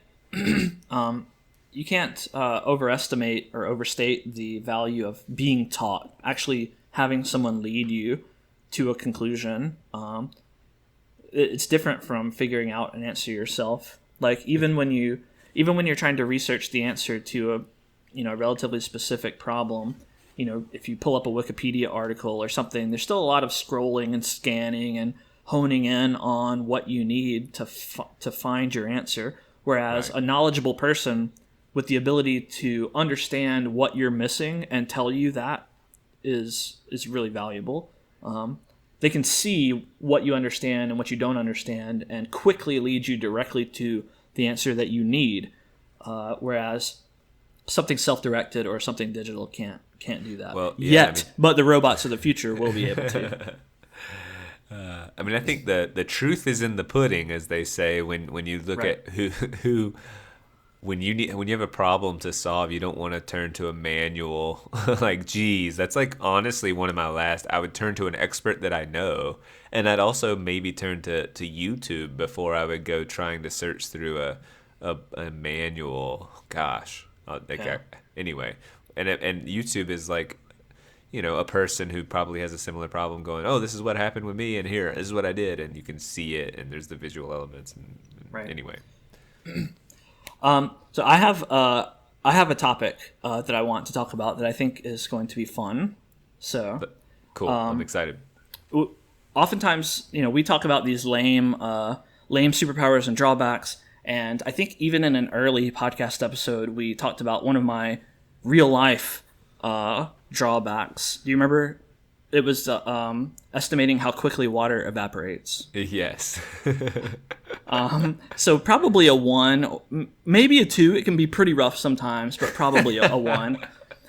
overestimate or overstate the value of being taught. Actually, having someone lead you to a conclusion. It's different from figuring out an answer yourself. Like even when you're trying to research the answer to a relatively specific problem. If you pull up a Wikipedia article or something, there's still a lot of scrolling and scanning and honing in on what you need to find your answer. Whereas a knowledgeable person with the ability to understand what you're missing and tell you that is really valuable. They can see what you understand and what you don't understand and quickly lead you directly to the answer that you need. Whereas something self-directed or something digital can't do that yet. But the robots of the future will be able to. I think the truth is in the pudding, as they say. When you look at who when you have a problem to solve, you don't want to turn to a manual. Like, geez, that's like honestly one of my last. I would turn to an expert that I know, and I'd also maybe turn to YouTube before I would go trying to search through a manual. Gosh, anyway. And YouTube is like, a person who probably has a similar problem going, oh, this is what happened with me, and here, this is what I did, and you can see it, and there's the visual elements. Anyway. So I have a topic that I want to talk about that I think is going to be fun. So cool. I'm excited. Oftentimes, we talk about these lame superpowers and drawbacks, and I think even in an early podcast episode, we talked about one of my real life drawbacks. Do you remember? It was estimating how quickly water evaporates. Yes. So probably a 1, maybe a 2. It can be pretty rough sometimes, but probably a 1.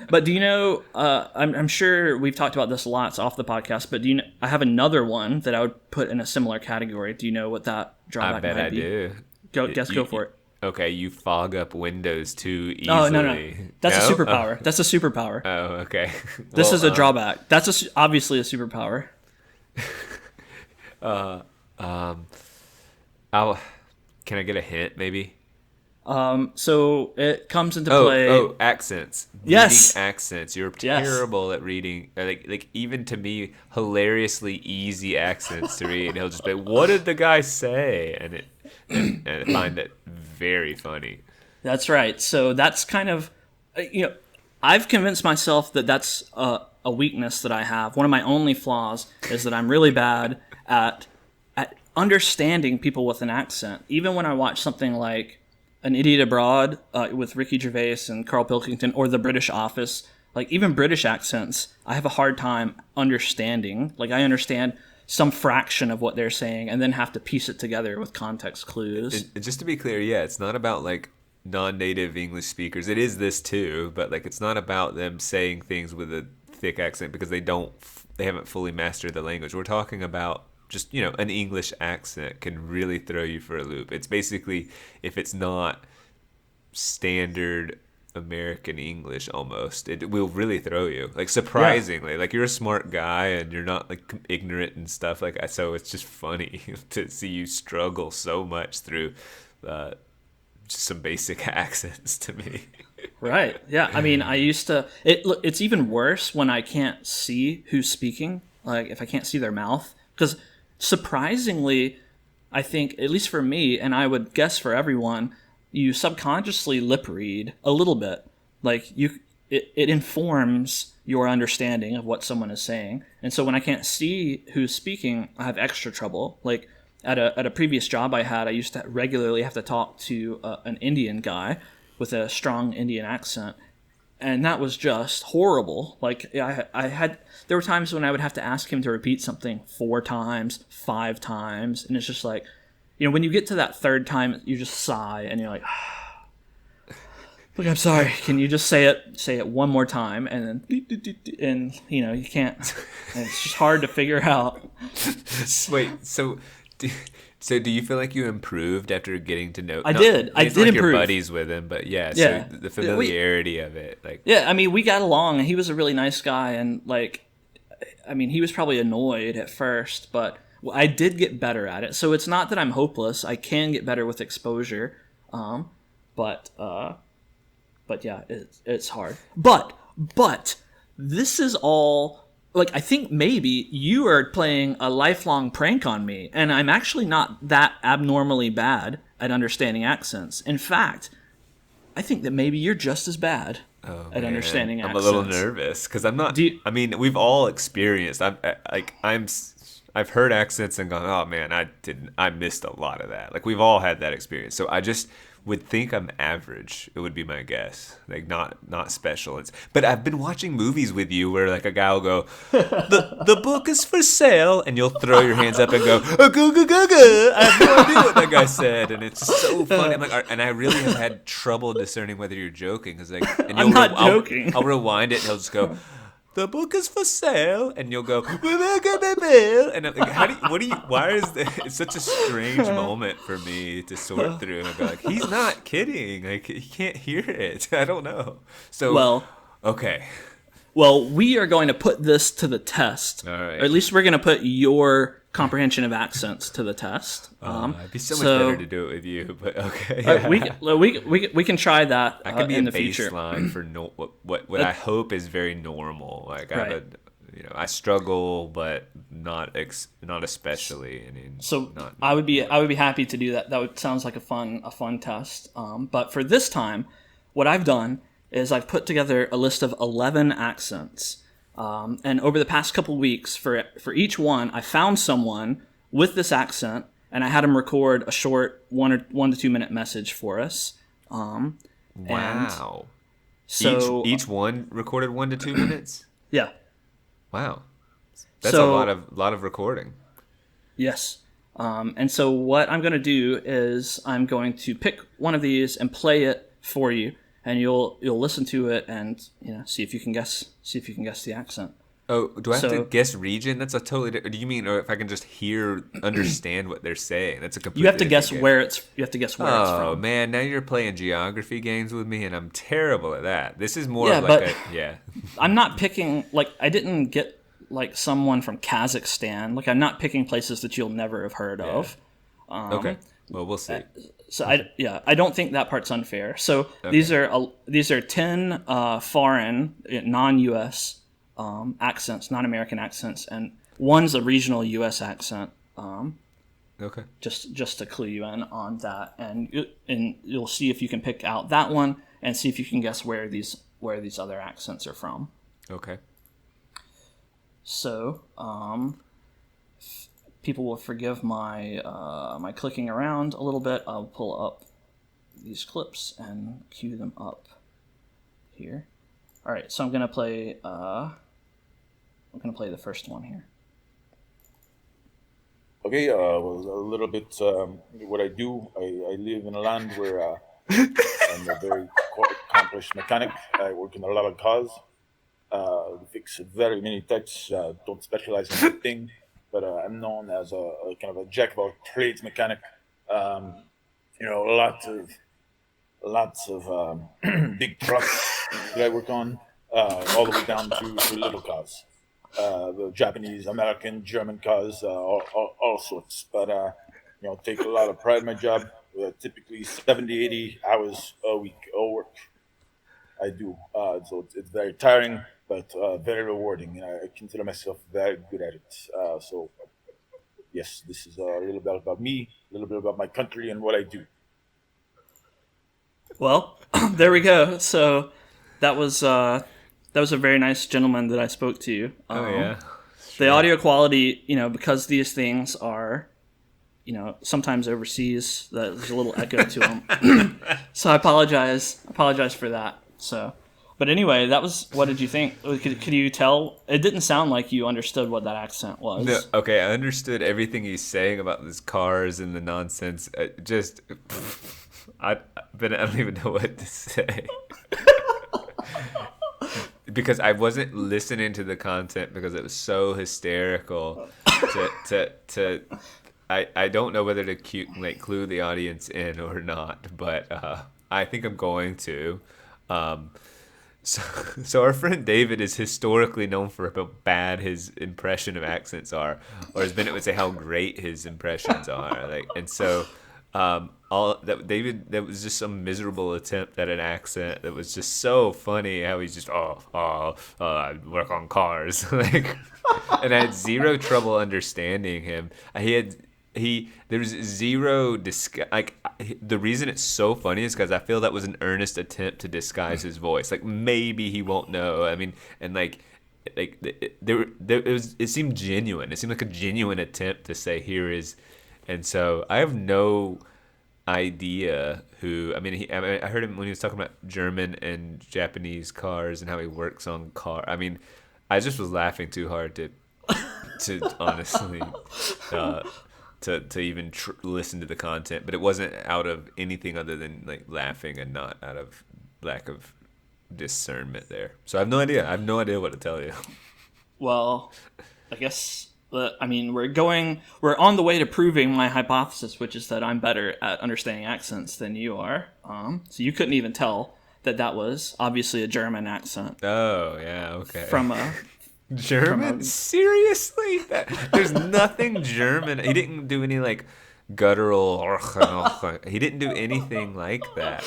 But do you know? I'm sure we've talked about this lots off the podcast. But do you know? I have another one that I would put in a similar category. Do you know what that drawback might be? I bet I do. Go for it. Okay, you fog up windows too easily. Oh, no. That's a superpower. That's a superpower. Oh, okay. This is a drawback. That's obviously a superpower. Can I get a hint, maybe? So it comes into play. Oh, accents. Yes. Reading accents. You're terrible at reading. Like even to me, hilariously easy accents to read. He'll just be, "What did the guy say?" And I find it very funny. That's right. So that's kind of, I've convinced myself that that's a weakness that I have. One of my only flaws is that I'm really bad at understanding people with an accent. Even when I watch something like An Idiot Abroad with Ricky Gervais and Carl Pilkington, or The British Office, like even British accents, I have a hard time understanding. Like I understand some fraction of what they're saying and then have to piece it together with context clues. Just to be clear, it's not about like non-native English speakers. It is this too, but like it's not about them saying things with a thick accent because they haven't fully mastered the language. We're talking about just, an English accent can really throw you for a loop. It's basically, if it's not standard American English almost. It will really throw you. Like surprisingly, like you're a smart guy and you're not like ignorant and stuff like that. So it's just funny to see you struggle so much through just some basic accents to me. Right. Yeah. I mean, I used to. It's even worse when I can't see who's speaking. Like if I can't see their mouth, because surprisingly, I think at least for me, and I would guess for everyone, you subconsciously lip read a little bit. Like it informs your understanding of what someone is saying. And so when I can't see who's speaking, I have extra trouble. Like at a previous job I had, I used to regularly have to talk to an Indian guy with a strong Indian accent, and that was just horrible. Like there were times when I would have to ask him to repeat something 4 times, 5 times, and it's just like, when you get to that third time, you just sigh and you're like, look, I'm sorry. Can you just say it one more time? And then, and you can't. And it's just hard to figure out. Wait, so do you feel like you improved after getting to know? I did like improve. You're buddies with him, but yeah. So the familiarity of it, like. Yeah, I mean, we got along, and he was a really nice guy, and like, I mean, he was probably annoyed at first, but I did get better at it. So it's not that I'm hopeless. I can get better with exposure, but yeah, it's hard. But this is all. Like, I think maybe you are playing a lifelong prank on me, and I'm actually not that abnormally bad at understanding accents. In fact, I think that maybe you're just as bad at understanding accents. I'm a little nervous because I'm not. I mean, we've all experienced. I've heard accents and gone, oh man, I missed a lot of that. Like we've all had that experience. So I just would think I'm average. It would be my guess. Like not special. But I've been watching movies with you where like a guy will go, the book is for sale, and you'll throw your hands up and go, go go go go. I have no idea what that guy said, and it's so funny. I'm like, and I really have had trouble discerning whether you're joking because like, and I'm not joking. I'll rewind it and he'll just go, the book is for sale, and you'll go, and I'm like, why is this? It's such a strange moment for me to sort through and go like, he's not kidding, like he can't hear it. I don't know. So okay. Well, we are going to put this to the test. All right. Or at least we're going to put your comprehension of accents to the test. It'd be so much better to do it with you, but okay. We can try that I can be in a the future. baseline for what I hope is very normal. Like right. I struggle, but not especially. I mean, so I would be happy to do that. Sounds like a fun test. But for this time, what I've done is I've put together a list of 11 accents. And over the past couple weeks, for each one, I found someone with this accent, and I had him record a short 1 to 2 minute message for us. Wow! So each one recorded 1 to 2 minutes. Yeah. Wow, that's a lot of recording. Yes. And so what I'm going to do is I'm going to pick one of these and play it for you. And you'll listen to it and see if you can guess the accent. Oh, do I have to guess region? That's a totally different. Do you mean, or if I can just understand what they're saying? That's a completely. You have to guess where it's from. Oh man, now you're playing geography games with me, and I'm terrible at that. This is more I'm not picking I didn't get someone from Kazakhstan. I'm not picking places that you'll never have heard of. Okay. Well, we'll see. So I don't think that part's unfair. So these are 10 foreign, non-U.S. Accents, non-American accents, and one's a regional U.S. accent. Okay. Just to clue you in on that, and you'll see if you can pick out that one and see if you can guess where these other accents are from. Okay. So people will forgive my my clicking around a little bit. I'll pull up these clips and cue them up here. All right, so I'm gonna play the first one here. Okay, well, a little bit what I do. I live in a land where I'm a very accomplished mechanic. I work in a lot of cars. Fix very many types. Don't specialize in one thing. But I'm known as a kind of a jack of all trades mechanic. A lot of lots of big trucks that I work on, all the way down to little cars. The Japanese, American, German cars, all sorts. But take a lot of pride in my job. Typically 70, 80 hours a week of work I do. So it's very tiring, but very rewarding. And I consider myself very good at it. So yes, this is a little bit about me, a little bit about my country and what I do. Well, there we go. So that was a very nice gentleman that I spoke to. Oh yeah. The audio quality, because these things are, sometimes overseas, there's a little echo to them. So I apologize for that. So, but anyway, what did you think? Could you tell? It didn't sound like you understood what that accent was. No, okay, I understood everything he's saying about these cars and the nonsense. I don't even know what to say. Because I wasn't listening to the content because it was so hysterical. I don't know whether to clue the audience in or not, but I think I'm going to. So our friend David is historically known for how bad his impression of accents are, or as Bennett would say, how great his impressions are. That was just some miserable attempt at an accent that was just so funny. How he's just I work on cars, and I had zero trouble understanding him. There was zero the reason it's so funny is because I feel that was an earnest attempt to disguise his voice. Like maybe he won't know. I mean, and it seemed genuine. It seemed like a genuine attempt to say here is, and so I have no idea who. I mean, I heard him when he was talking about German and Japanese cars and how he works on car. I mean, I just was laughing too hard to honestly. To even listen to the content, but it wasn't out of anything other than laughing and not out of lack of discernment there. So I have no idea. I have no idea what to tell you. Well, I guess we're on the way to proving my hypothesis, which is that I'm better at understanding accents than you are. So you couldn't even tell that was obviously a German accent. Oh yeah, okay. From a German? Seriously? There's nothing German. He didn't do any guttural. He didn't do anything like that.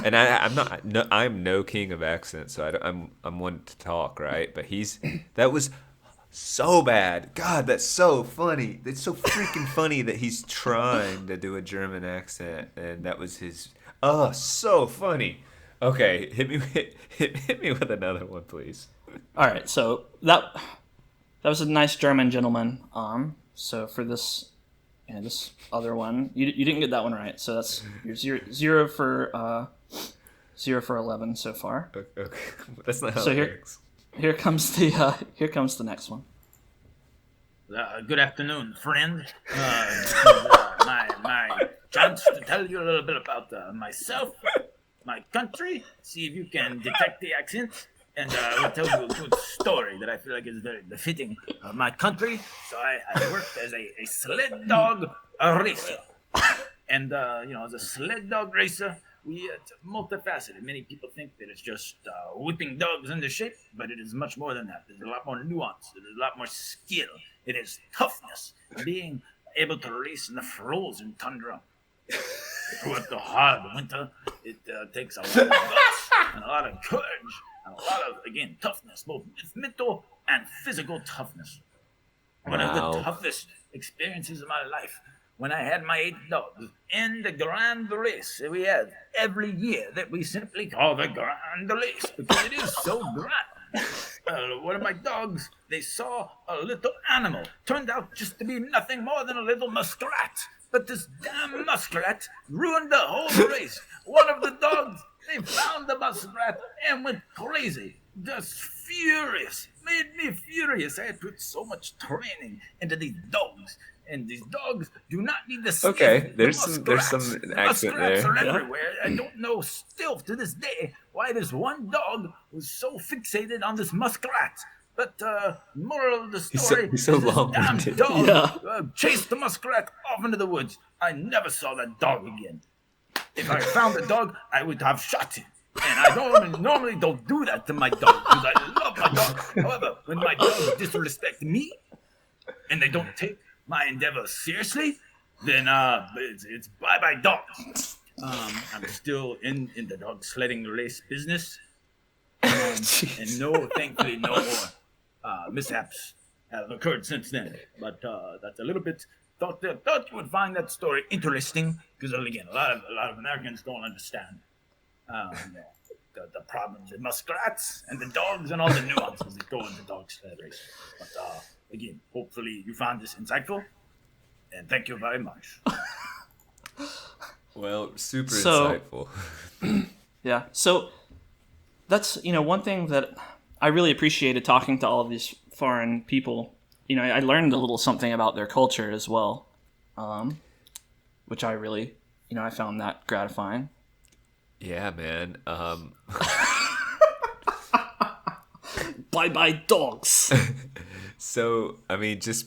And I'm no king of accents, so I'm one to talk, right? But that was so bad. God, that's so funny. It's so freaking funny that he's trying to do a German accent, and that was his. Oh, so funny. Okay, hit me with another one, please. All right, so that was a nice German gentleman. So for this other one, you didn't get that one right. So that's you're zero for 11 so far. Okay, that's not how it works. Here comes the next one. Good afternoon, friend. My chance to tell you a little bit about myself, my country. See if you can detect the accent. And I'll tell you a good story that I feel like is very befitting of my country. So I worked as a sled dog racer. And, as a sled dog racer, it's multifaceted. Many people think that it's just whipping dogs into shape, but it is much more than that. There's a lot more nuance. There's a lot more skill. It is toughness. Being able to race in the frozen tundra. Throughout the hard winter, it takes a lot of guts and a lot of courage. And a lot of, again, toughness, both mental and physical toughness. One of the toughest experiences of my life when I had my 8 dogs in the Grand Race that we have every year that we simply call the Grand Race because it is so grand. One of my dogs, they saw a little animal. Turned out just to be nothing more than a little muskrat. But this damn muskrat ruined the whole race. One of the dogs, they found the muskrat and went crazy. Just furious. Made me furious. I had put so much training into these dogs. And these dogs do not need the skin. Okay, there's some accent Muskrats there. are everywhere. I don't know still to this day why this one dog was so fixated on this muskrat. But moral of the story, he's so is this damn long-winded. dog chased the muskrat off into the woods. I never saw that dog again. If I found a dog, I would have shot him. And I normally don't do that to my dog because I love my dog. However, when my dogs disrespect me and they don't take my endeavors seriously, then it's bye-bye dogs. I'm still in the dog sledding race business. And thankfully, no more mishaps have occurred since then. But that's a little bit. Thought you would find that story interesting because again, a lot of Americans don't understand the problems with muskrats and the dogs and all the nuances that go into dog sled racing. But again, hopefully you found this insightful, and thank you very much. Well, super insightful. Yeah. So that's, one thing that I really appreciated talking to all of these foreign people. I learned a little something about their culture as well, which I really, I found that gratifying. Yeah, man. Bye-bye dogs. So, I mean, just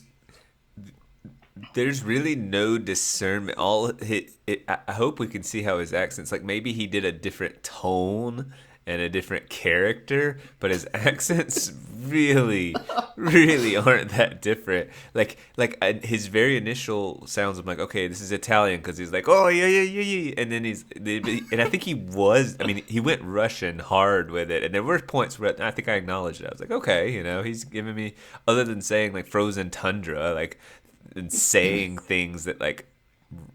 there's really no discernment. I hope we can see how his accent's like. Maybe he did a different tone and a different character, but his accents really, really aren't that different. Like his very initial sounds, I'm like, okay, this is Italian because he's like, oh yeah, and then and I think he went Russian hard with it, and there were points where I think I acknowledged it. I was like, okay, he's giving me, other than saying like frozen tundra, like, and saying things that like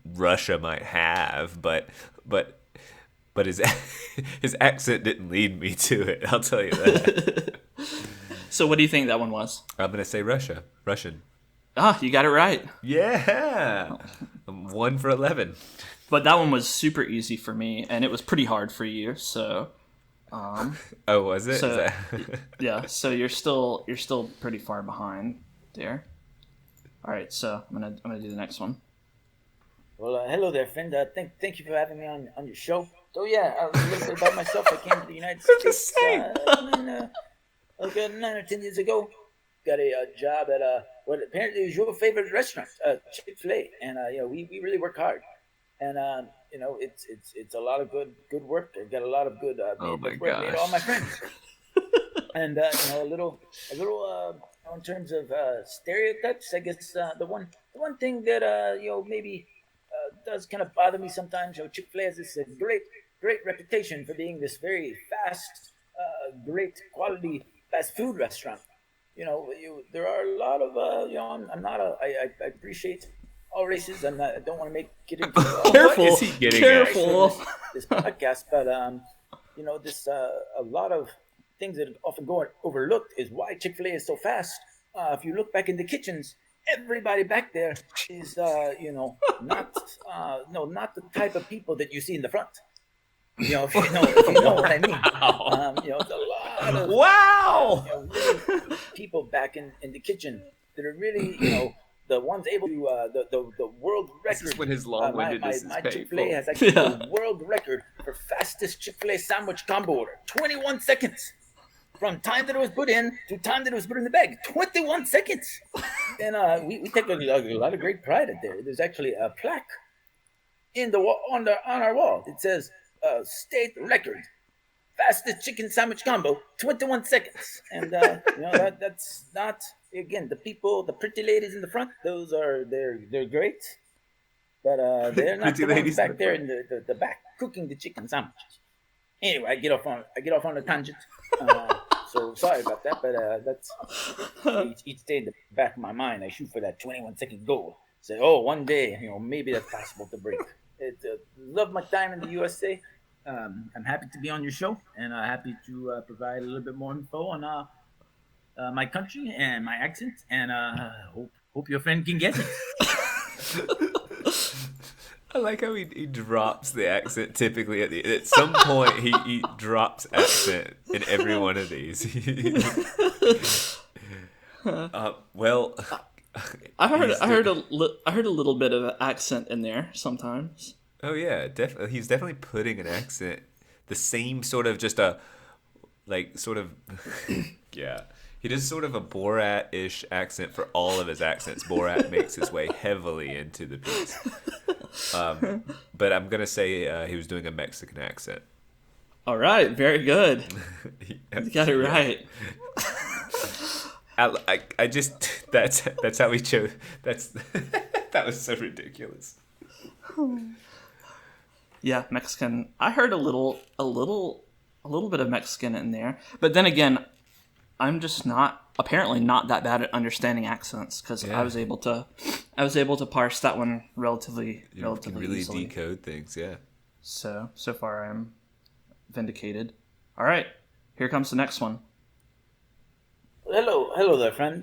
Russia might have, but his accent didn't lead me to it. I'll tell you that. So what do you think that one was? I'm gonna say Russian. Ah, you got it right. Yeah, I'm 1 for 11. But that one was super easy for me, and it was pretty hard for you. So, oh, was it? So, yeah. So you're still pretty far behind there. All right. So I'm gonna do the next one. Well, hello there, friend. Thank you for having me on your show. So yeah, a little bit about myself. I came to the United States like 9 or 10 years ago. Got a job at what apparently is your favorite restaurant, Chick-fil-A, and we really work hard, and it's a lot of good work. I got a lot of good made all my friends, and a little in terms of stereotypes. I guess the one thing that maybe does kind of bother me sometimes. Chick-fil-A has this great reputation for being this very fast, great quality fast food restaurant. There are a lot of I appreciate all races, and I don't want to get into careful. What is he getting Careful. at? This podcast, but this a lot of things that often go overlooked is why Chick-fil-A is so fast. If you look back in the kitchens, everybody back there is not the type of people that you see in the front. If you know what I mean. It's a lot of really people back in the kitchen that are really the ones able to the world record. This is when his long-windedness my is painful. Chick-fil-A has actually the world record for fastest Chick-fil-A sandwich combo order. 21 seconds. From time that it was put in to time that it was put in the bag. 21 seconds. And we take a lot of great pride in there. There's actually a plaque in the wall, on our wall. It says state record. Fastest chicken sandwich combo, 21 seconds. And that's not, again, the people, the pretty ladies in the front, they're great. But they're not the ones back there in the back cooking the chicken sandwiches. Anyway, I get off on a tangent. So sorry about that, but that's each day in the back of my mind. I shoot for that 21-second goal. Say, one day, maybe that's possible to break. Love my time in the USA. I'm happy to be on your show, and happy to provide a little bit more info on my country and my accent, and hope your friend can get it. I like how he drops the accent typically at some point he drops accent in every one of these. Well, I heard a little bit of accent in there sometimes. Oh yeah, definitely. He's definitely putting an accent, the same sort of just a like sort of yeah. He does sort of a Borat-ish accent for all of his accents. Borat makes his way heavily into the piece. But I'm gonna say he was doing a Mexican accent. All right, very good. Yeah. You got it right. I just that's how he chose. That was so ridiculous. Yeah, Mexican. I heard a little bit of Mexican in there, but then again, I'm just apparently not that bad at understanding accents because Yeah. I was able to parse that one relatively You can really easily. decode things. Yeah. So far I'm vindicated. All right, here comes the next one. Hello there, friend.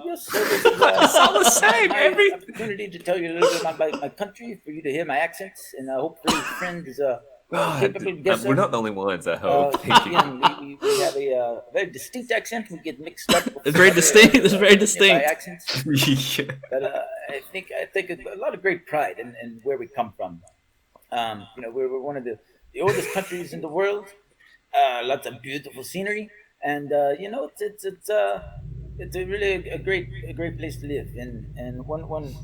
Yes, so this is It's all the same. my opportunity to tell you a little bit about my country, for you to hear my accents, and hopefully your friend is a capable guesser. We're not the only ones, I hope. Again, we have a very distinct accent. We get mixed up. It's very distinct. It's very By distinct. accents. Yeah. But I think a lot of great pride in where we come from. We're one of the oldest countries in the world. Lots of beautiful scenery, and it's a really a great place to live. And one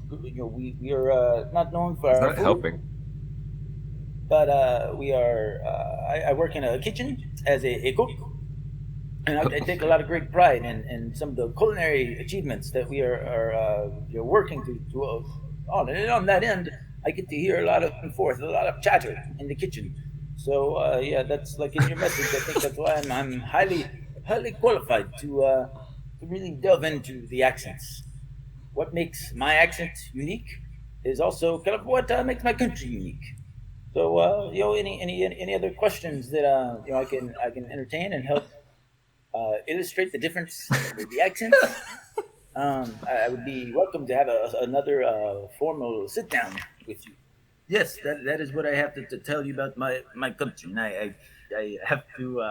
we are not known for It's our not food, helping. but we are. I work in a kitchen as a cook. And I take a lot of great pride in some of the culinary achievements that we are working to on. And on that end, I get to hear a lot of back and forth, a lot of chatter in the kitchen. So that's like in your message. I think that's why I'm highly qualified to really delve into the accents. What makes my accent unique is also kind of what makes my country unique. So any other questions that I can entertain and help illustrate the difference with the accents. I would be welcome to have another formal sit down with you. Yes, that is what I have to tell you about my country. And I have to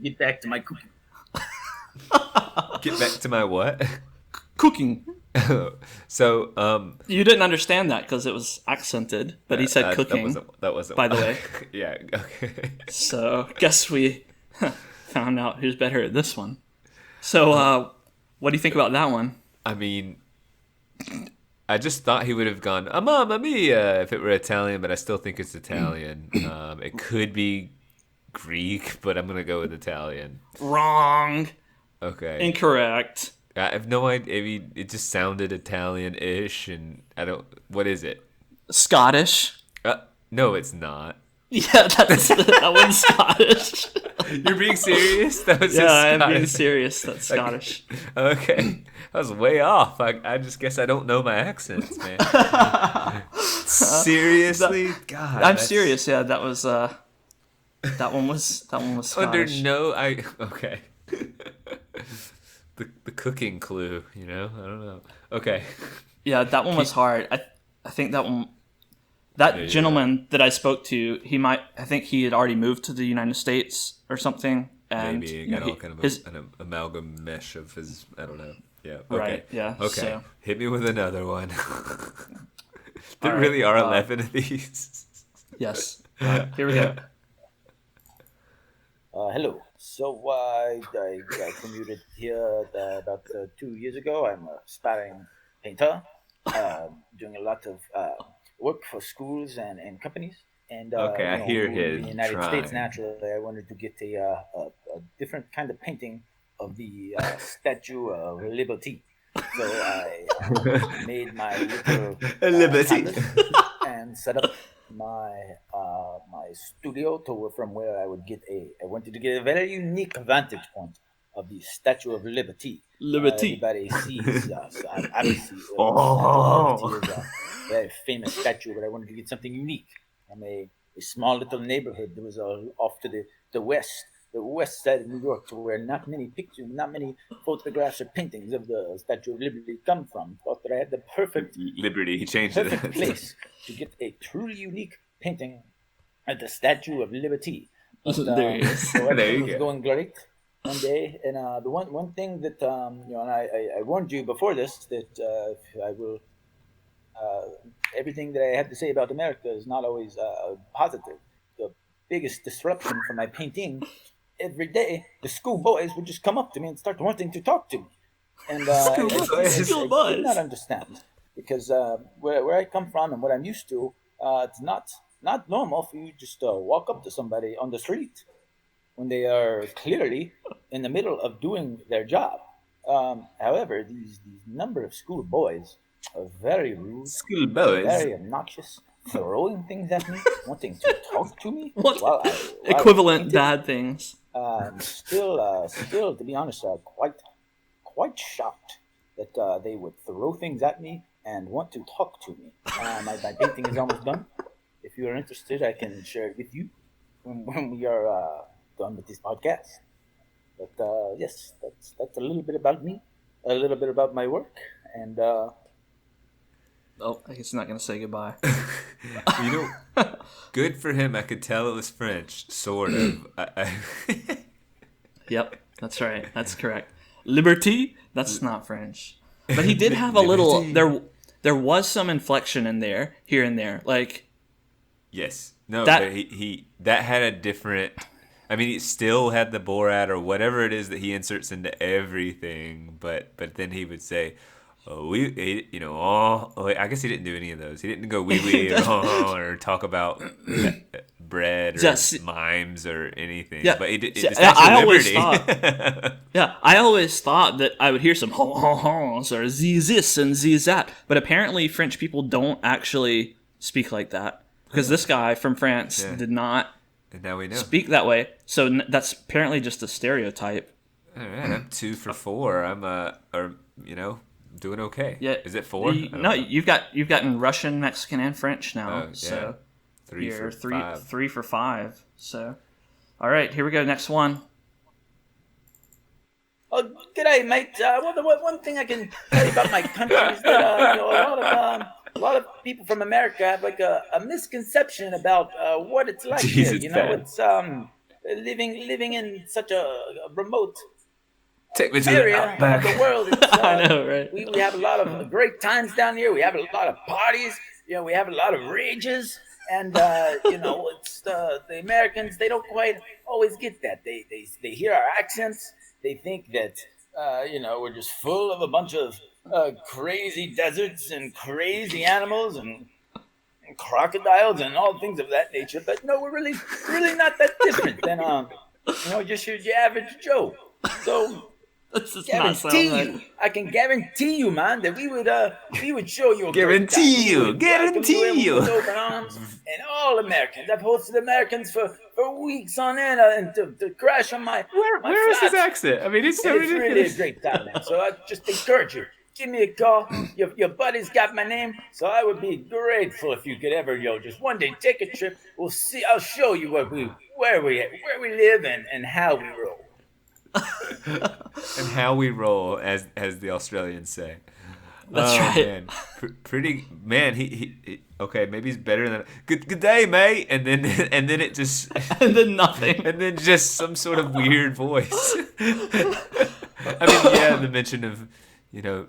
get back to my cooking. Get back to my what? Cooking. So, You didn't understand that because it was accented, but he said cooking. That wasn't. by the way. Yeah. Okay. So guess we found out who's better at this one. So what do you think about that one? I mean, I just thought he would have gone "Mamma mia" if it were Italian, but I still think it's Italian. It could be Greek, but I'm gonna go with Italian. Wrong. Okay. Incorrect. I have no idea. I mean, it just sounded Italian-ish, and I don't. What is it? Scottish. No, it's not. Yeah, that one's Scottish. You're being serious? That was Yeah, just I'm being Scottish. serious. That's Scottish. Okay, I was way off. I just guess I don't know my accents, man. Seriously, God, I'm that's- serious. Yeah, that was that one was Under Scottish. okay. The cooking clue, I don't know. Okay. Yeah, that one was hard. I think that one. Yeah. That gentleman that I spoke to, I think he had already moved to the United States or something. And Maybe you it got know, all kind of an amalgam mesh of his. I don't know. Yeah. Okay. Right, yeah, Okay. so- Hit me with another one. There All really right, are 11 of these. Yes. Here we go. Hello. So I commuted here about 2 years ago. I'm a aspiring painter, doing a lot of work for schools and companies. And Okay, I hear moving to him the United trying. States, naturally, I wanted to get a different kind of painting of the Statue of Liberty. So I made my little Liberty. canvas and set up my studio from where I wanted to get a very unique vantage point of the Statue of Liberty. Liberty. Everybody sees obviously Oh. Statue of Liberty is a very famous statue, but I wanted to get something unique. I'm a small little neighborhood that was off to the west side of New York, to where not many photographs or paintings of the Statue of Liberty come from. Thought that I had the perfect Liberty. He changed it. perfect place to get a truly unique painting at the Statue of Liberty. But, There he is. so There everything you was go. going great one day, and the one thing that and I warned you before this that I will. Everything that I have to say about America is not always positive. The biggest disruption for my painting every day the schoolboys would just come up to me and start wanting to talk to me. And I did not understand because where I come from and what I'm used to, it's not normal for you just to walk up to somebody on the street when they are clearly in the middle of doing their job. However, these number of schoolboys are very rude, Schoolboys. very obnoxious, throwing things at me, wanting to talk to me. What? While I Equivalent painted. bad things. Still, to be honest, quite shocked that they would throw things at me and want to talk to me. My painting is almost done. If you are interested, I can share it with you when we are done with this podcast. But yes, that's a little bit about me, a little bit about my work, and Oh, I guess not going to say goodbye. Good for him. I could tell it was French, sort of. Yep, that's right. That's correct. Liberty? That's not French. But he did have a little... There was some inflection in there, here and there. Like... Yes. No, That- but that had a different... I mean, he still had the Borat or whatever it is that he inserts into everything, but then he would say... Oh, I guess he didn't do any of those. He didn't go wee or talk about bread or mimes or anything. Yeah, but it see, stands for I always liberty. I always thought that I would hear some ho-ho-hos or this and that, but apparently French people don't actually speak like that because this guy from France did not And now we know. speak that way. So that's apparently just a stereotype. All right, I'm 2 for 4. I'm doing okay. Yeah, Is it 4? You've gotten Russian, Mexican, and French now. Oh, yeah. So 3 you're for 5. 3 for 5. So, all right, here we go. Next one. oh, g'day, mate. One thing I can tell you about my country is that a lot of people from America have like a misconception about what it's like here. Jesus, You know, bad. it's living in such a remote Take me to the area of outback. the world. It's, I know, right? we have a lot of great times down here. We have a lot of parties. We have a lot of rages. And, it's the Americans, they don't quite always get that. They hear our accents. They think that, we're just full of a bunch of crazy deserts and crazy animals and crocodiles and all things of that nature. But no, we're really not that different than, just your average Joe. So... This does not sound right. I can guarantee you, man, that we would show you a Guarantee you, great time. guarantee you. With open arms, and all Americans. I've hosted Americans for weeks on end and to crash on my Where is his flats. accent? I mean, it's so And it's really a ridiculous. great time, man. So I just encourage you. Give me a call. Your buddy's got my name, so I would be grateful if you could ever, just one day take a trip. We'll see. I'll show you where we live and how we roll. And how we roll, as the Australians say. That's right. Man. Pretty man. He okay. Maybe he's better than good day, mate. And then it just And then nothing. and then just some sort of weird voice. I mean, yeah, the mention of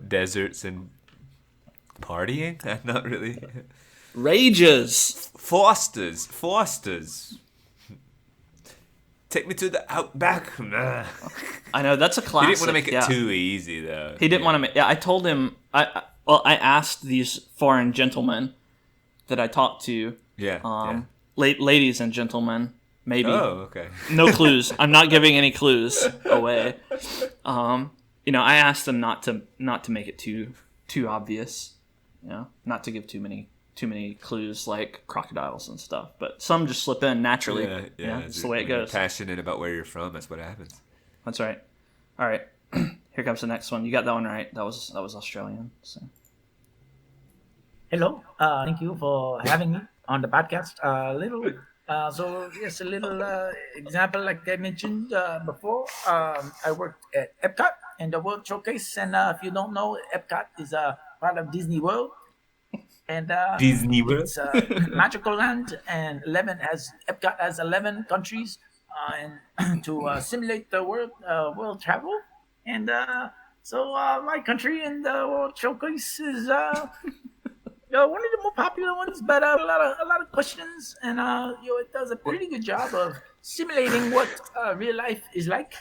deserts and partying. Not really. Rages. Fosters. Take me to the outback. I know, that's a He classic. didn't want to make it yeah. too easy, though. He didn't want to make... Yeah, I told him... I asked these foreign gentlemen that I talked to... Yeah. Ladies and gentlemen, maybe. Oh, okay. No clues. I'm not giving any clues away. I asked them not to make it too obvious. Not to give too many clues like crocodiles and stuff. But some just slip in naturally. Yeah. That's the way it When you're goes. passionate about where you're from, that's what happens. That's right. All right. Here comes the next one. You got that one right. That was Australian. So. Hello. Thank you for having me on the podcast. A little example, like I mentioned before. I worked at Epcot in the World Showcase, and if you don't know, Epcot is a part of Disney World. And Disney World. it's a magical land, and Epcot has 11 countries, and to simulate the world travel. And so my country in the World Showcase is one of the more popular ones, but a lot of questions, and it does a pretty good job of simulating what real life is like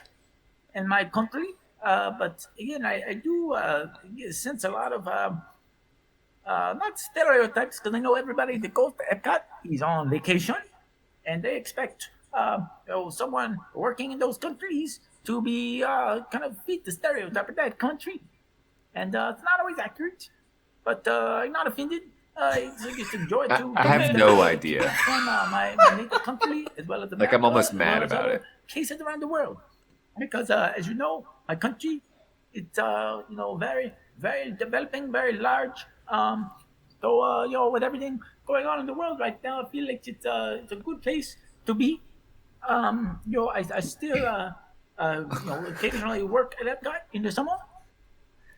in my country. But again, I do sense a lot of not stereotypes, because I know everybody that goes to Epcot is on vacation, and they expect someone working in those countries to be kind of fit the stereotype of that country, and it's not always accurate. But I'm not offended. It's just enjoy it too. I have no idea. From my native country, as well as Like, I'm almost mad about it. Cases around the world, because as you know, my country, it's very, very developing, very large. So with everything going on in the world right now, I feel like it's a good place to be. I still occasionally work at Epcot in the summer.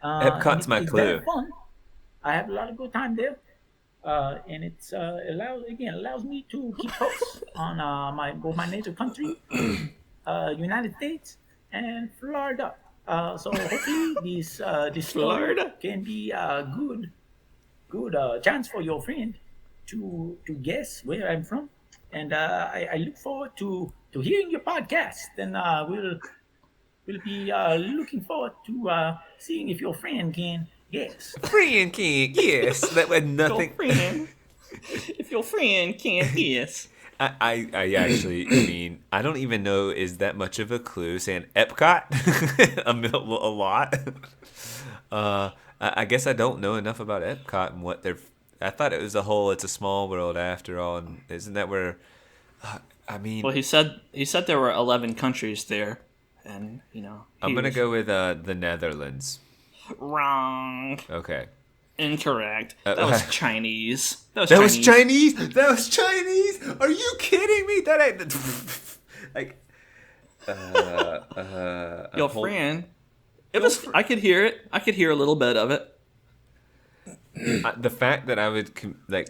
Epcot's my clue. Very fun. I have a lot of good time there, and it's allows me to keep close on my native country, United States, and Florida. So hopefully this Florida can be a good chance for your friend to guess where I'm from, and I look forward to hearing your podcast, and we'll be looking forward to seeing if your friend can guess. Friend can't guess. That was nothing. If your friend can't guess. I actually, I mean, I don't even know is that much of a clue saying Epcot a lot. I guess I don't know enough about Epcot and what they're. I thought it was it's a small world after all, and isn't that where? I mean, well, he said there were 11 countries there, and I'm gonna go with the Netherlands. Wrong. Okay. Incorrect. That was Chinese. That was Chinese. That was Chinese. Are you kidding me? That ain't like. Your friend. It was. I could hear it. I could hear a little bit of it. The fact that I would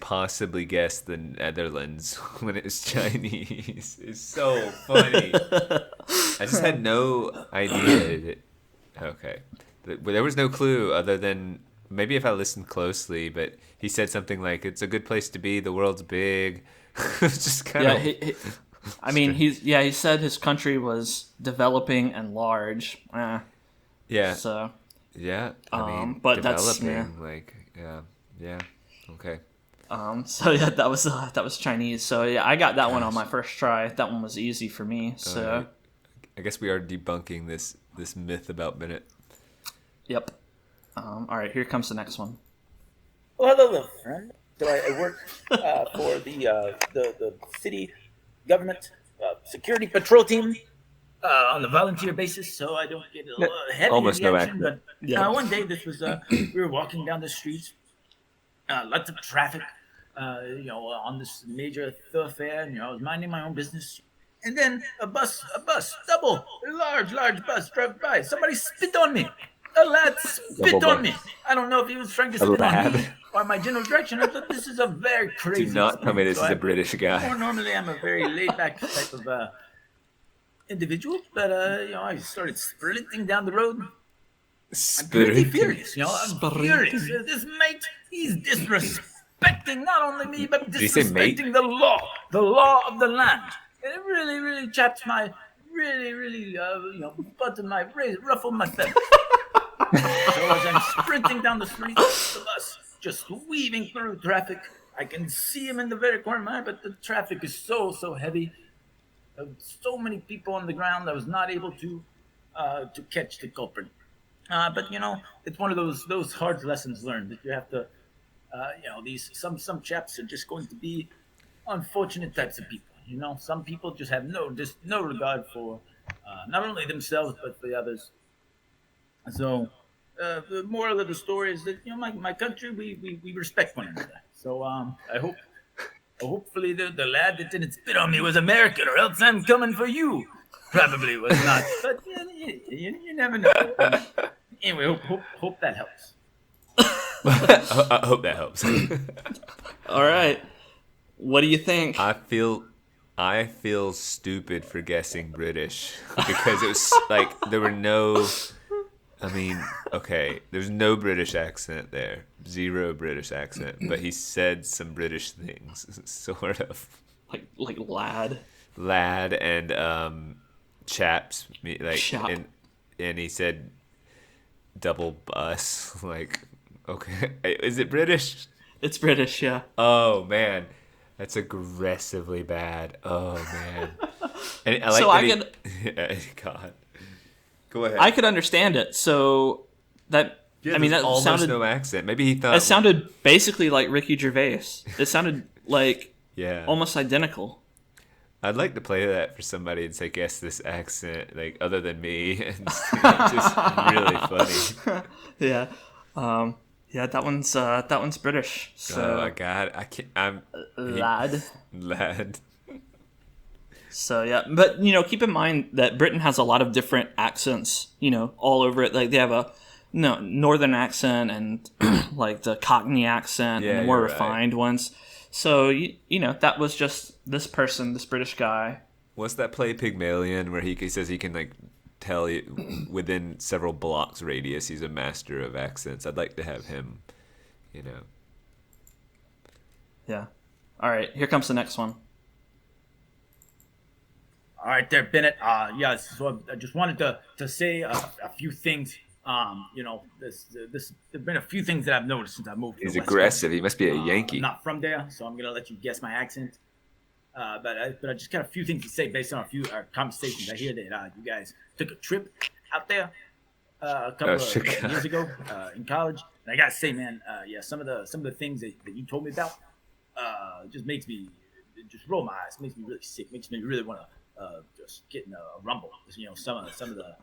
possibly guess the Netherlands when it was Chinese is so funny. I just had no idea. Okay, there was no clue other than maybe if I listened closely. But he said something like, "It's a good place to be. The world's big." It's just kind of. He said his country was developing and large. Yeah. So. Yeah, I mean, but developing, yeah, okay. So yeah, that was Chinese. So yeah, I got that one on my first try. That one was easy for me. So I guess we are debunking this myth about Bennett. Yep. All right, here comes the next one. Well, hello, friend. So I work for the city government security patrol team. On a volunteer basis, so I don't get a little heavy almost in the no action. action. But one day, this was we were walking down the streets, lots of traffic, on this major thoroughfare. And, I was minding my own business, and then a bus, a large bus drove by. Somebody spit on me. A lad spit on me. I don't know if he was trying to spit on me or my general direction. I thought this is a very crazy. Do not tell me this is a British guy. More normally, I'm a very laid back type of. Individual, but I started sprinting down the road. I'm pretty furious, I'm furious. This mate, he's disrespecting not only me, but disrespecting the law of the land. And it really, really chapped my, buttoned my, ruffled my feathers. So as I'm sprinting down the street, the bus just weaving through traffic. I can see him in the very corner of my eye, but the traffic is so heavy. So many people on the ground, I was not able to catch the culprit. But it's one of those hard lessons learned that you have to. These some chaps are just going to be unfortunate types of people. Some people just have no regard for not only themselves but for the others. So the moral of the story is that my country we respect one another. So I hope. Hopefully the lad that didn't spit on me was American, or else I'm coming for you. Probably was not, but you never know. Anyway, hope that helps. I hope that helps. All right, what do you think? I feel stupid for guessing British because it was like there were no. I mean, okay, there's no British accent there. Zero British accent. But he said some British things, sort of. Like lad. Lad and chaps. Like, Chap. and he said double bus. Like, okay. Is it British? It's British, yeah. Oh, man. That's aggressively bad. Oh, man. And I like So God. Go ahead. I could understand it. So that Yeah, I mean, there's that almost sounded no accent. Maybe he thought it sounded basically like Ricky Gervais. It sounded like yeah. almost identical. I'd like to play that for somebody and say, guess this accent, like other than me, and just really funny. Yeah. Yeah, that one's British. So Oh my god, I can't. Lad. So yeah, but keep in mind that Britain has a lot of different accents, all over it. Like they have a northern accent and like the Cockney accent and the more refined ones. So that was just this person, this British guy. What's that play Pygmalion where he says he can like tell you within several blocks radius he's a master of accents? I'd like to have him, Yeah. All right, here comes the next one. All right, there, Bennett. Yeah, so I just wanted to say a few things. There's been a few things that I've noticed since I moved. He's to the West aggressive. Coast. He must be a Yankee. I'm not from there, so I'm gonna let you guess my accent. But I just got a few things to say based on a few conversations. I hear that you guys took a trip out there a couple of years ago in college, and I gotta say, man, some of the things that you told me about just makes me just roll my eyes, makes me really sick, makes me really want to just get in a rumble. Some of the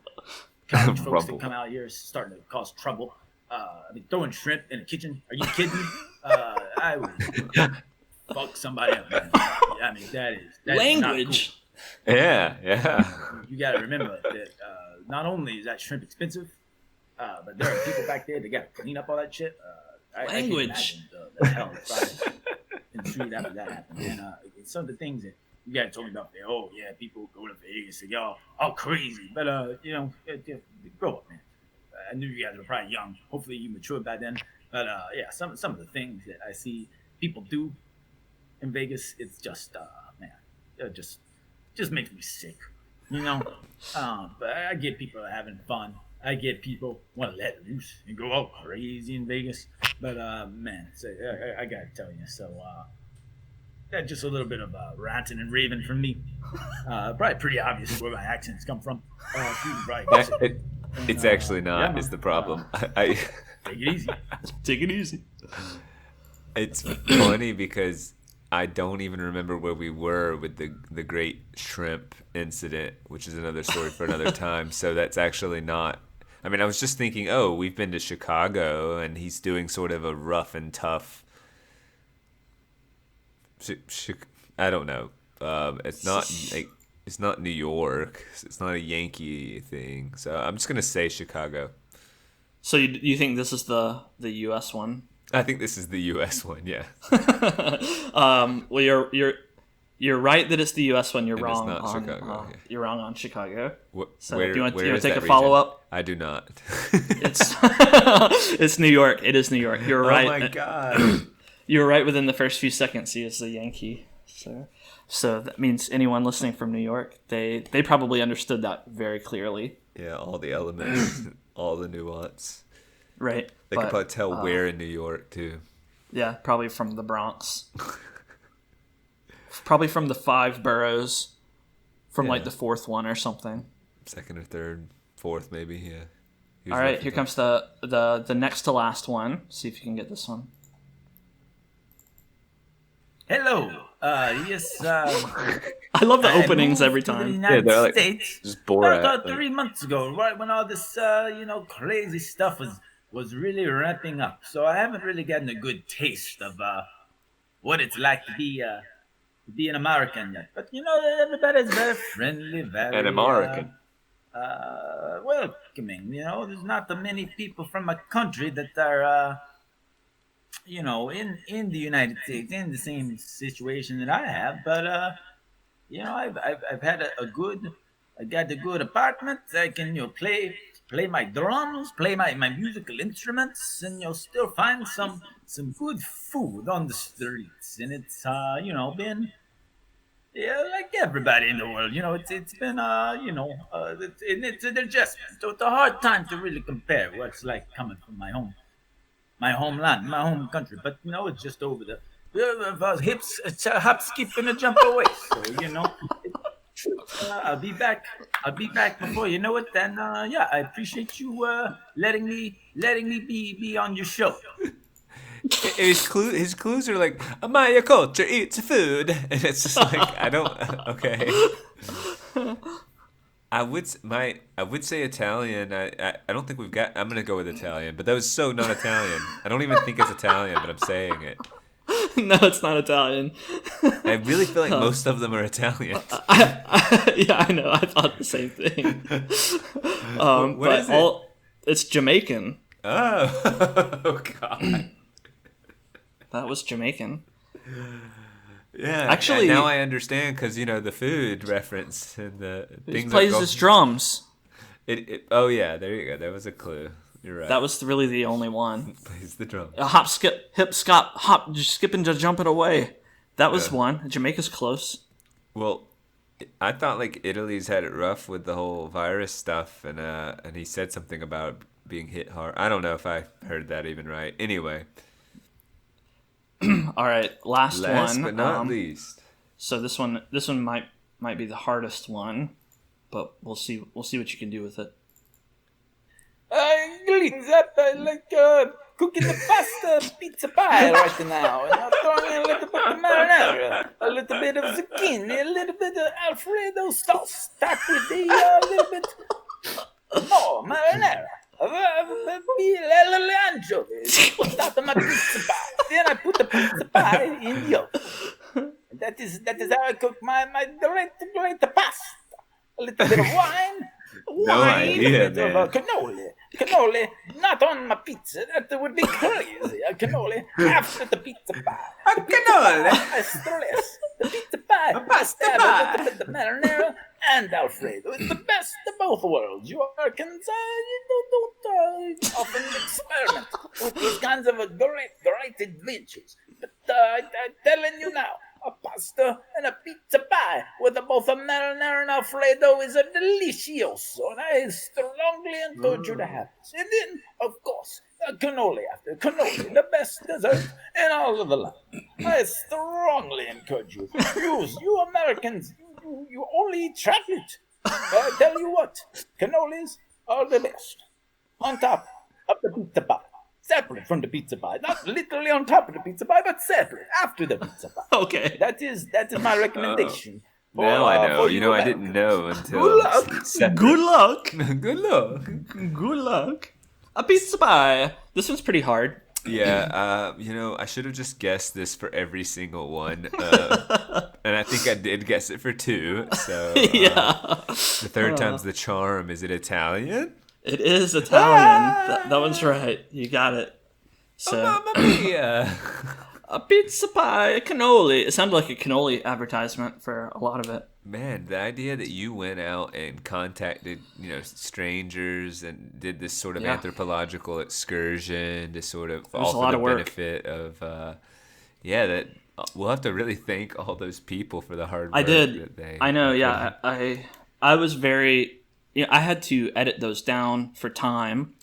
college folks that come out here is starting to cause trouble. I mean, throwing shrimp in a kitchen. Are you kidding me? I would fuck somebody up, man. I mean, that is language. Not cool. Yeah. You got to remember that not only is that shrimp expensive, but there are people back there that got to clean up all that shit. Language. I can't imagine the hell that Friday in the street after that happened. And some of the things that you guys told me about there. Oh yeah, people go to Vegas and y'all all crazy, but grow up, man. I knew you guys were probably young. Hopefully you matured by then. But some of the things that I see people do in Vegas, it's just man, it just makes me sick, But I get people are having fun. I get people want to let loose and go all crazy in Vegas. But man, I gotta tell you, so. That's just a little bit of ranting and raving from me. Probably pretty obvious where my accents come from. It's actually not. Is the problem? Take it easy. Take it easy. It's funny because I don't even remember where we were with the great shrimp incident, which is another story for another time. So that's actually not. I mean, I was just thinking, oh, we've been to Chicago, and he's doing sort of a rough and tough. I don't know. It's not New York. It's not a Yankee thing. So I'm just gonna say Chicago. So you think this is the U.S. one? I think this is the U.S. one. Yeah. Well, you're right that it's the U.S. one. You're And wrong it's not on Chicago, yeah. You're wrong on Chicago. So where, do you want where to is take that a follow region? up? I do not. It's it's New York. It is New York. You're right. Oh my god. You were right within the first few seconds. He is the Yankee. So that means anyone listening from New York, they probably understood that very clearly. Yeah, all the elements, all the nuance. Right. They could probably tell where in New York too. Yeah, probably from the Bronx. Probably from the 5 boroughs, from like the 4th one or something. 2nd or 3rd, 4th maybe. Yeah. All right, here comes the next to last one. See if you can get this one. Hello. Yes. I love the openings every To the time. United they're like States just Borat. about 3 months ago, right when all this crazy stuff was really ramping up. So I haven't really gotten a good taste of what it's like to be an American yet. But everybody's very friendly, very An American. welcoming. There's not that many people from my country that are in the United States in the same situation that I have. But I've had I got a good apartment. I can play play my drums, play my musical instruments, and you'll still find some good food on the streets. And it's been like everybody in the world, it's been it's just it's a hard time to really compare what's like coming from my homeland, my home country. But it's just over the hips, it's a hop, skip, and a jump away. So I'll be back. I'll be back before you know it. And I appreciate you letting me be on your show. His clues are like, Amaya culture eats food, and it's just like I don't. Okay. I would say Italian. I don't think we've got. I'm gonna go with Italian, but that was so not Italian. I don't even think it's Italian, but I'm saying it. No, it's not Italian. I really feel like most of them are Italian. I know. I thought the same thing. What is it? It's Jamaican. Oh God. That was Jamaican. Yeah, actually, now I understand because the food reference and the things. He plays his drums. Oh yeah, there you go. That was a clue. You're right. That was really the only one. Plays the drums. A hop, skip, hip, skop, hop, just skipping to jumping away. That was one. Jamaica's close. Well, I thought like Italy's had it rough with the whole virus stuff, and he said something about being hit hard. I don't know if I heard that even right. Anyway. All right, last one. but not least. So this one might be the hardest one, but we'll see what you can do with it. I like cooking the pasta pizza pie right now, and I'm throwing in a little bit of marinara, a little bit of zucchini, a little bit of Alfredo sauce, topped with a little bit more marinara. A little anchovies put out of my pizza pie. Then I put the pizza pie in the oven. That is how I cook my great pasta. A little bit of wine. No idea, a bit of cannoli, not on my pizza. That would be crazy. A cannoli after the pizza pie. A cannoli. The pizza pie. Pasta pie. A little bit of marinara and Alfredo. It's the best of both worlds. You Americans, don't often experiment with these kinds of great adventures. But I'm telling you now, a pasta and a pizza pie with both a marinara and Alfredo is a delicioso, and I strongly encourage you to have this. And then, of course, a cannoli after cannoli, the best dessert in all of the land. I strongly encourage you. You Americans, you only eat chocolate. I tell you what, cannolis are the best. On top of the pizza pie. Separate from the pizza pie. Not literally on top of the pizza pie, but separate after the pizza pie. Okay. That is my recommendation. Now I know. I didn't know until. Good luck. Good luck. Good luck. A pizza pie. This one's pretty hard. Yeah, I should have just guessed this for every single one. And I think I did guess it for two. So Yeah. The third time's the charm. Is it Italian? It is Italian. That one's right. You got it. So, Mamma mia! a pizza pie, a cannoli. It sounded like a cannoli advertisement for a lot of it. Man, the idea that you went out and contacted, strangers and did this sort of anthropological excursion to sort of was a offer lot the of work. Benefit of, that we'll have to really thank all those people for the hard work. I did. That they I know. put Yeah. I was very. I had to edit those down for time.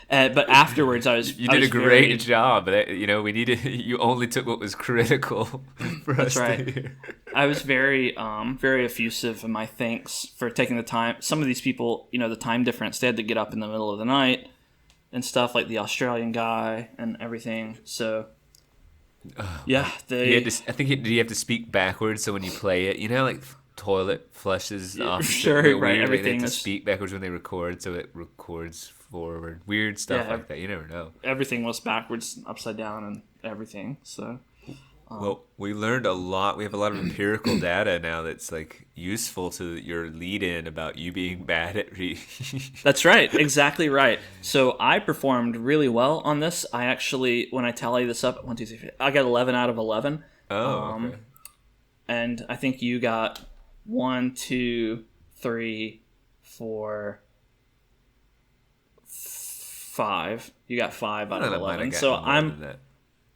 But afterwards, I was. You did a great job. We needed. You only took what was critical for us to hear. I was very, very effusive in my thanks for taking the time. Some of these people, the time difference, they had to get up in the middle of the night and stuff, like the Australian guy and everything. So, yeah, they. Did you have to speak backwards so when you play it, like toilet flushes off? Sure, right. Everything they have to is speak backwards when they record, so it records forward. Weird stuff like that. You never know. Everything was backwards, upside down, and everything. So, well, we learned a lot. We have a lot of empirical data now that's like useful to your lead-in about you being bad at reading. That's right. Exactly right. So I performed really well on this. I actually, when I tally this up, 1, 2, 3, 4, I got 11 out of 11. Oh, okay. And I think you got 1, 2, 3, 4, 5. You got 5 out of I might have 11. gotten So more than that.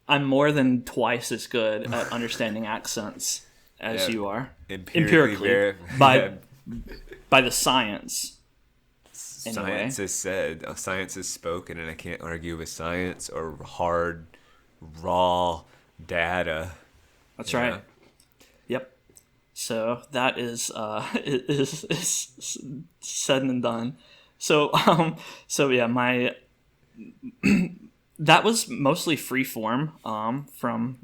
I'm more than twice as good at understanding accents as you are. Empirically by the science. Science is said, science is spoken, and I can't argue with science or hard, raw data. That's right. Yep. So that is is said and done. So yeah, my that was mostly free form from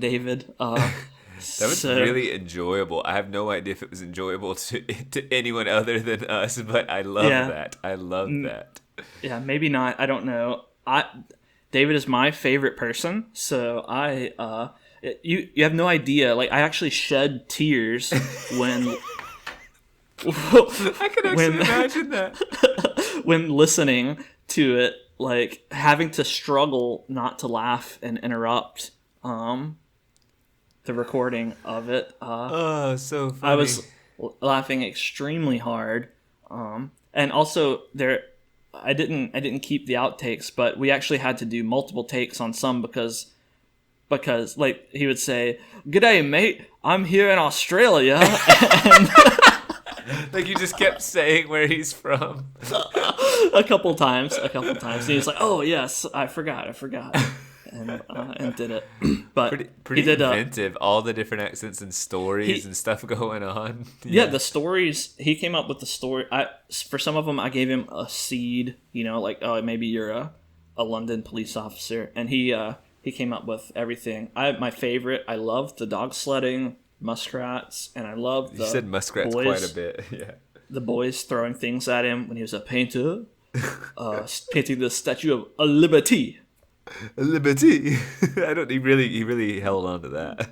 David. That was really enjoyable. I have no idea if it was enjoyable to anyone other than us, but I love that. I love that. Yeah, maybe not. I don't know. David is my favorite person, so you have no idea. Like, I actually shed tears when I can actually imagine that when listening to it, like having to struggle not to laugh and interrupt the recording of it. Oh, so funny. I was laughing extremely hard, and also I didn't keep the outtakes, but we actually had to do multiple takes on some because like he would say, "G'day, mate, I'm here in Australia," and like you just kept saying where he's from. a couple times, and he was like, "Oh yes, I forgot," and did it. But pretty he did, inventive, all the different accents and stories and stuff going on. Yeah, the stories, he came up with the story. For some of them, I gave him a seed, like, oh, maybe you're a London police officer, and he came up with everything. My favorite, I loved the dog sledding, muskrats, and I loved the You said muskrats boys, quite a bit, yeah. The boys throwing things at him when he was a painter, painting the Statue of Liberty. Liberty. He really held on to that.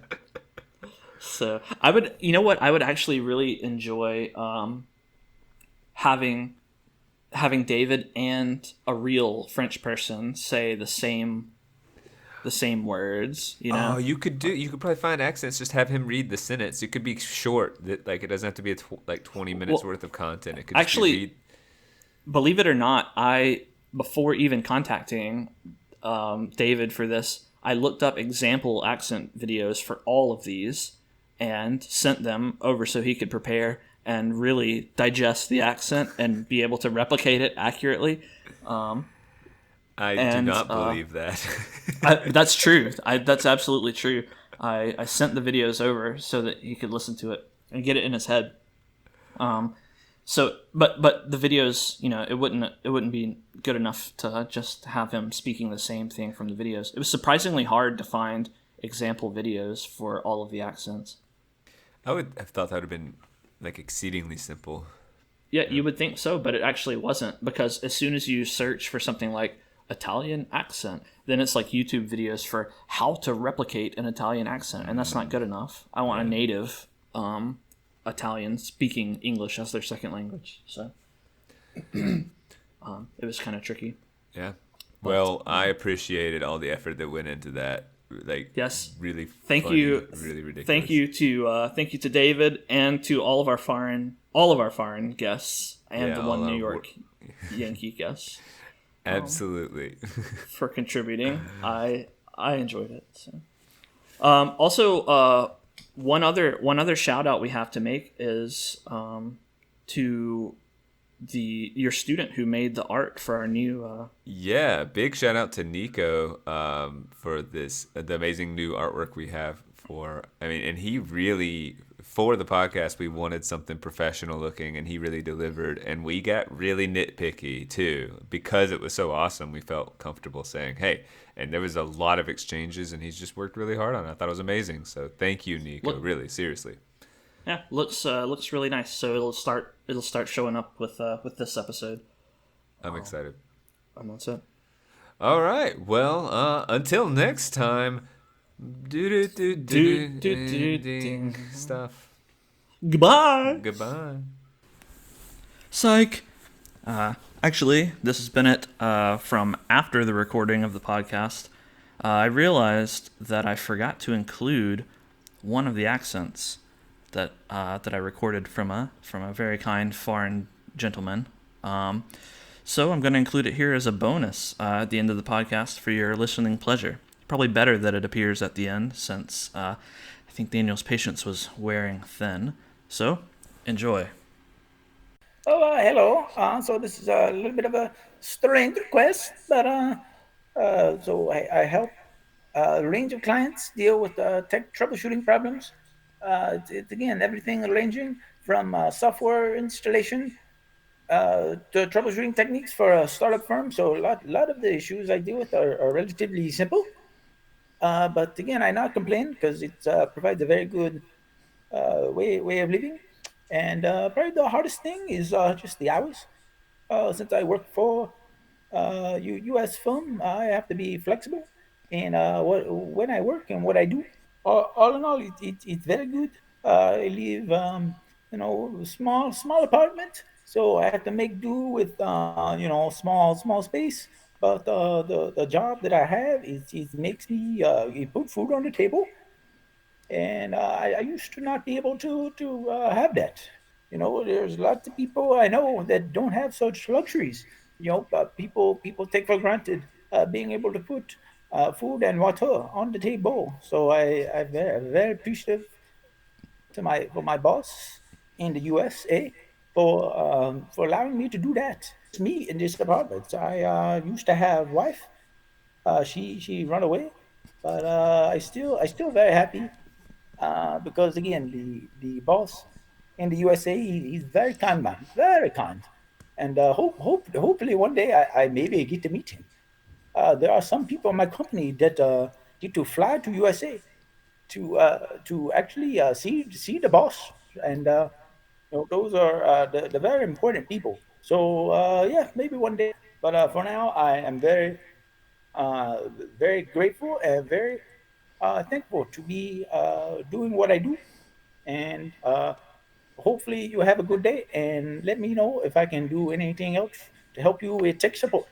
So I would, I would actually really enjoy having David and a real French person say the same words. Oh, you could probably find accents. Just have him read the sentence. It could be short. That like it doesn't have to be 20 minutes worth of content. It could just actually, believe it or not, before even contacting David for this, I looked up example accent videos for all of these and sent them over so he could prepare and really digest the accent and be able to replicate it accurately. I do not believe that. That's true. That's absolutely true. I sent the videos over so that he could listen to it and get it in his head. So, but the videos, it wouldn't be good enough to just have him speaking the same thing from the videos. It was surprisingly hard to find example videos for all of the accents. I would have thought that would have been like exceedingly simple. Yeah, you would think so, but it actually wasn't, because as soon as you search for something like Italian accent, then it's like YouTube videos for how to replicate an Italian accent, and that's not good enough. I want a native Italian speaking English as their second language. So it was kind of tricky. Yeah. Well, I appreciated all the effort that went into that. Like, yes, really. Thank funny, you. Really ridiculous. Thank you to David and to all of our foreign guests and the one New York Yankee guest. Absolutely. For contributing. I enjoyed it. So. Also, one other shout out we have to make is to your student who made the art for our new big shout out to Nico for the amazing new artwork we have and he really, for the podcast, we wanted something professional looking, and he really delivered, and we got really nitpicky too because it was so awesome. We felt comfortable saying, hey, and there was a lot of exchanges, and he's just worked really hard on it. I thought it was amazing. So thank you, Nico. Really, seriously. Yeah, looks really nice. So it'll start showing up with this episode. I'm excited. And that's it. All right. Well, until next time. Stuff. Goodbye. Psych. Actually, this is Bennett from after the recording of the podcast. I realized that I forgot to include one of the accents that I recorded from a very kind foreign gentleman. So I'm going to include it here as a bonus at the end of the podcast for your listening pleasure. Probably better that it appears at the end, since I think Daniel's patience was wearing thin. So, enjoy. Oh, hello. So this is a little bit of a strange request, but so I help a range of clients deal with tech troubleshooting problems. It's again everything ranging from software installation to troubleshooting techniques for a startup firm. So a lot of the issues I deal with are relatively simple. But again, I not complain because it provides a very good way of living. And probably the hardest thing is just the hours. Since I work for U.S. firm, I have to be flexible in when I work and what I do. All in all, it's very good. I live, small apartment, so I have to make do with small space. But the job that I have is it makes me it put food on the table, and I used to not be able to have that. There's lots of people I know that don't have such luxuries. People take for granted being able to put food and water on the table. So I'm very appreciative to my boss in the USA for allowing me to do that. Me in this apartment. I used to have wife. She run away, but I still very happy because again the boss in the USA he's very kind man, very kind, and hopefully one day I maybe get to meet him. There are some people in my company that get to fly to USA to actually see the boss, and those are the very important people. So yeah, maybe one day. But for now, I am uh, very grateful and very thankful to be doing what I do. And hopefully you have a good day. And let me know if I can do anything else to help you with tech support.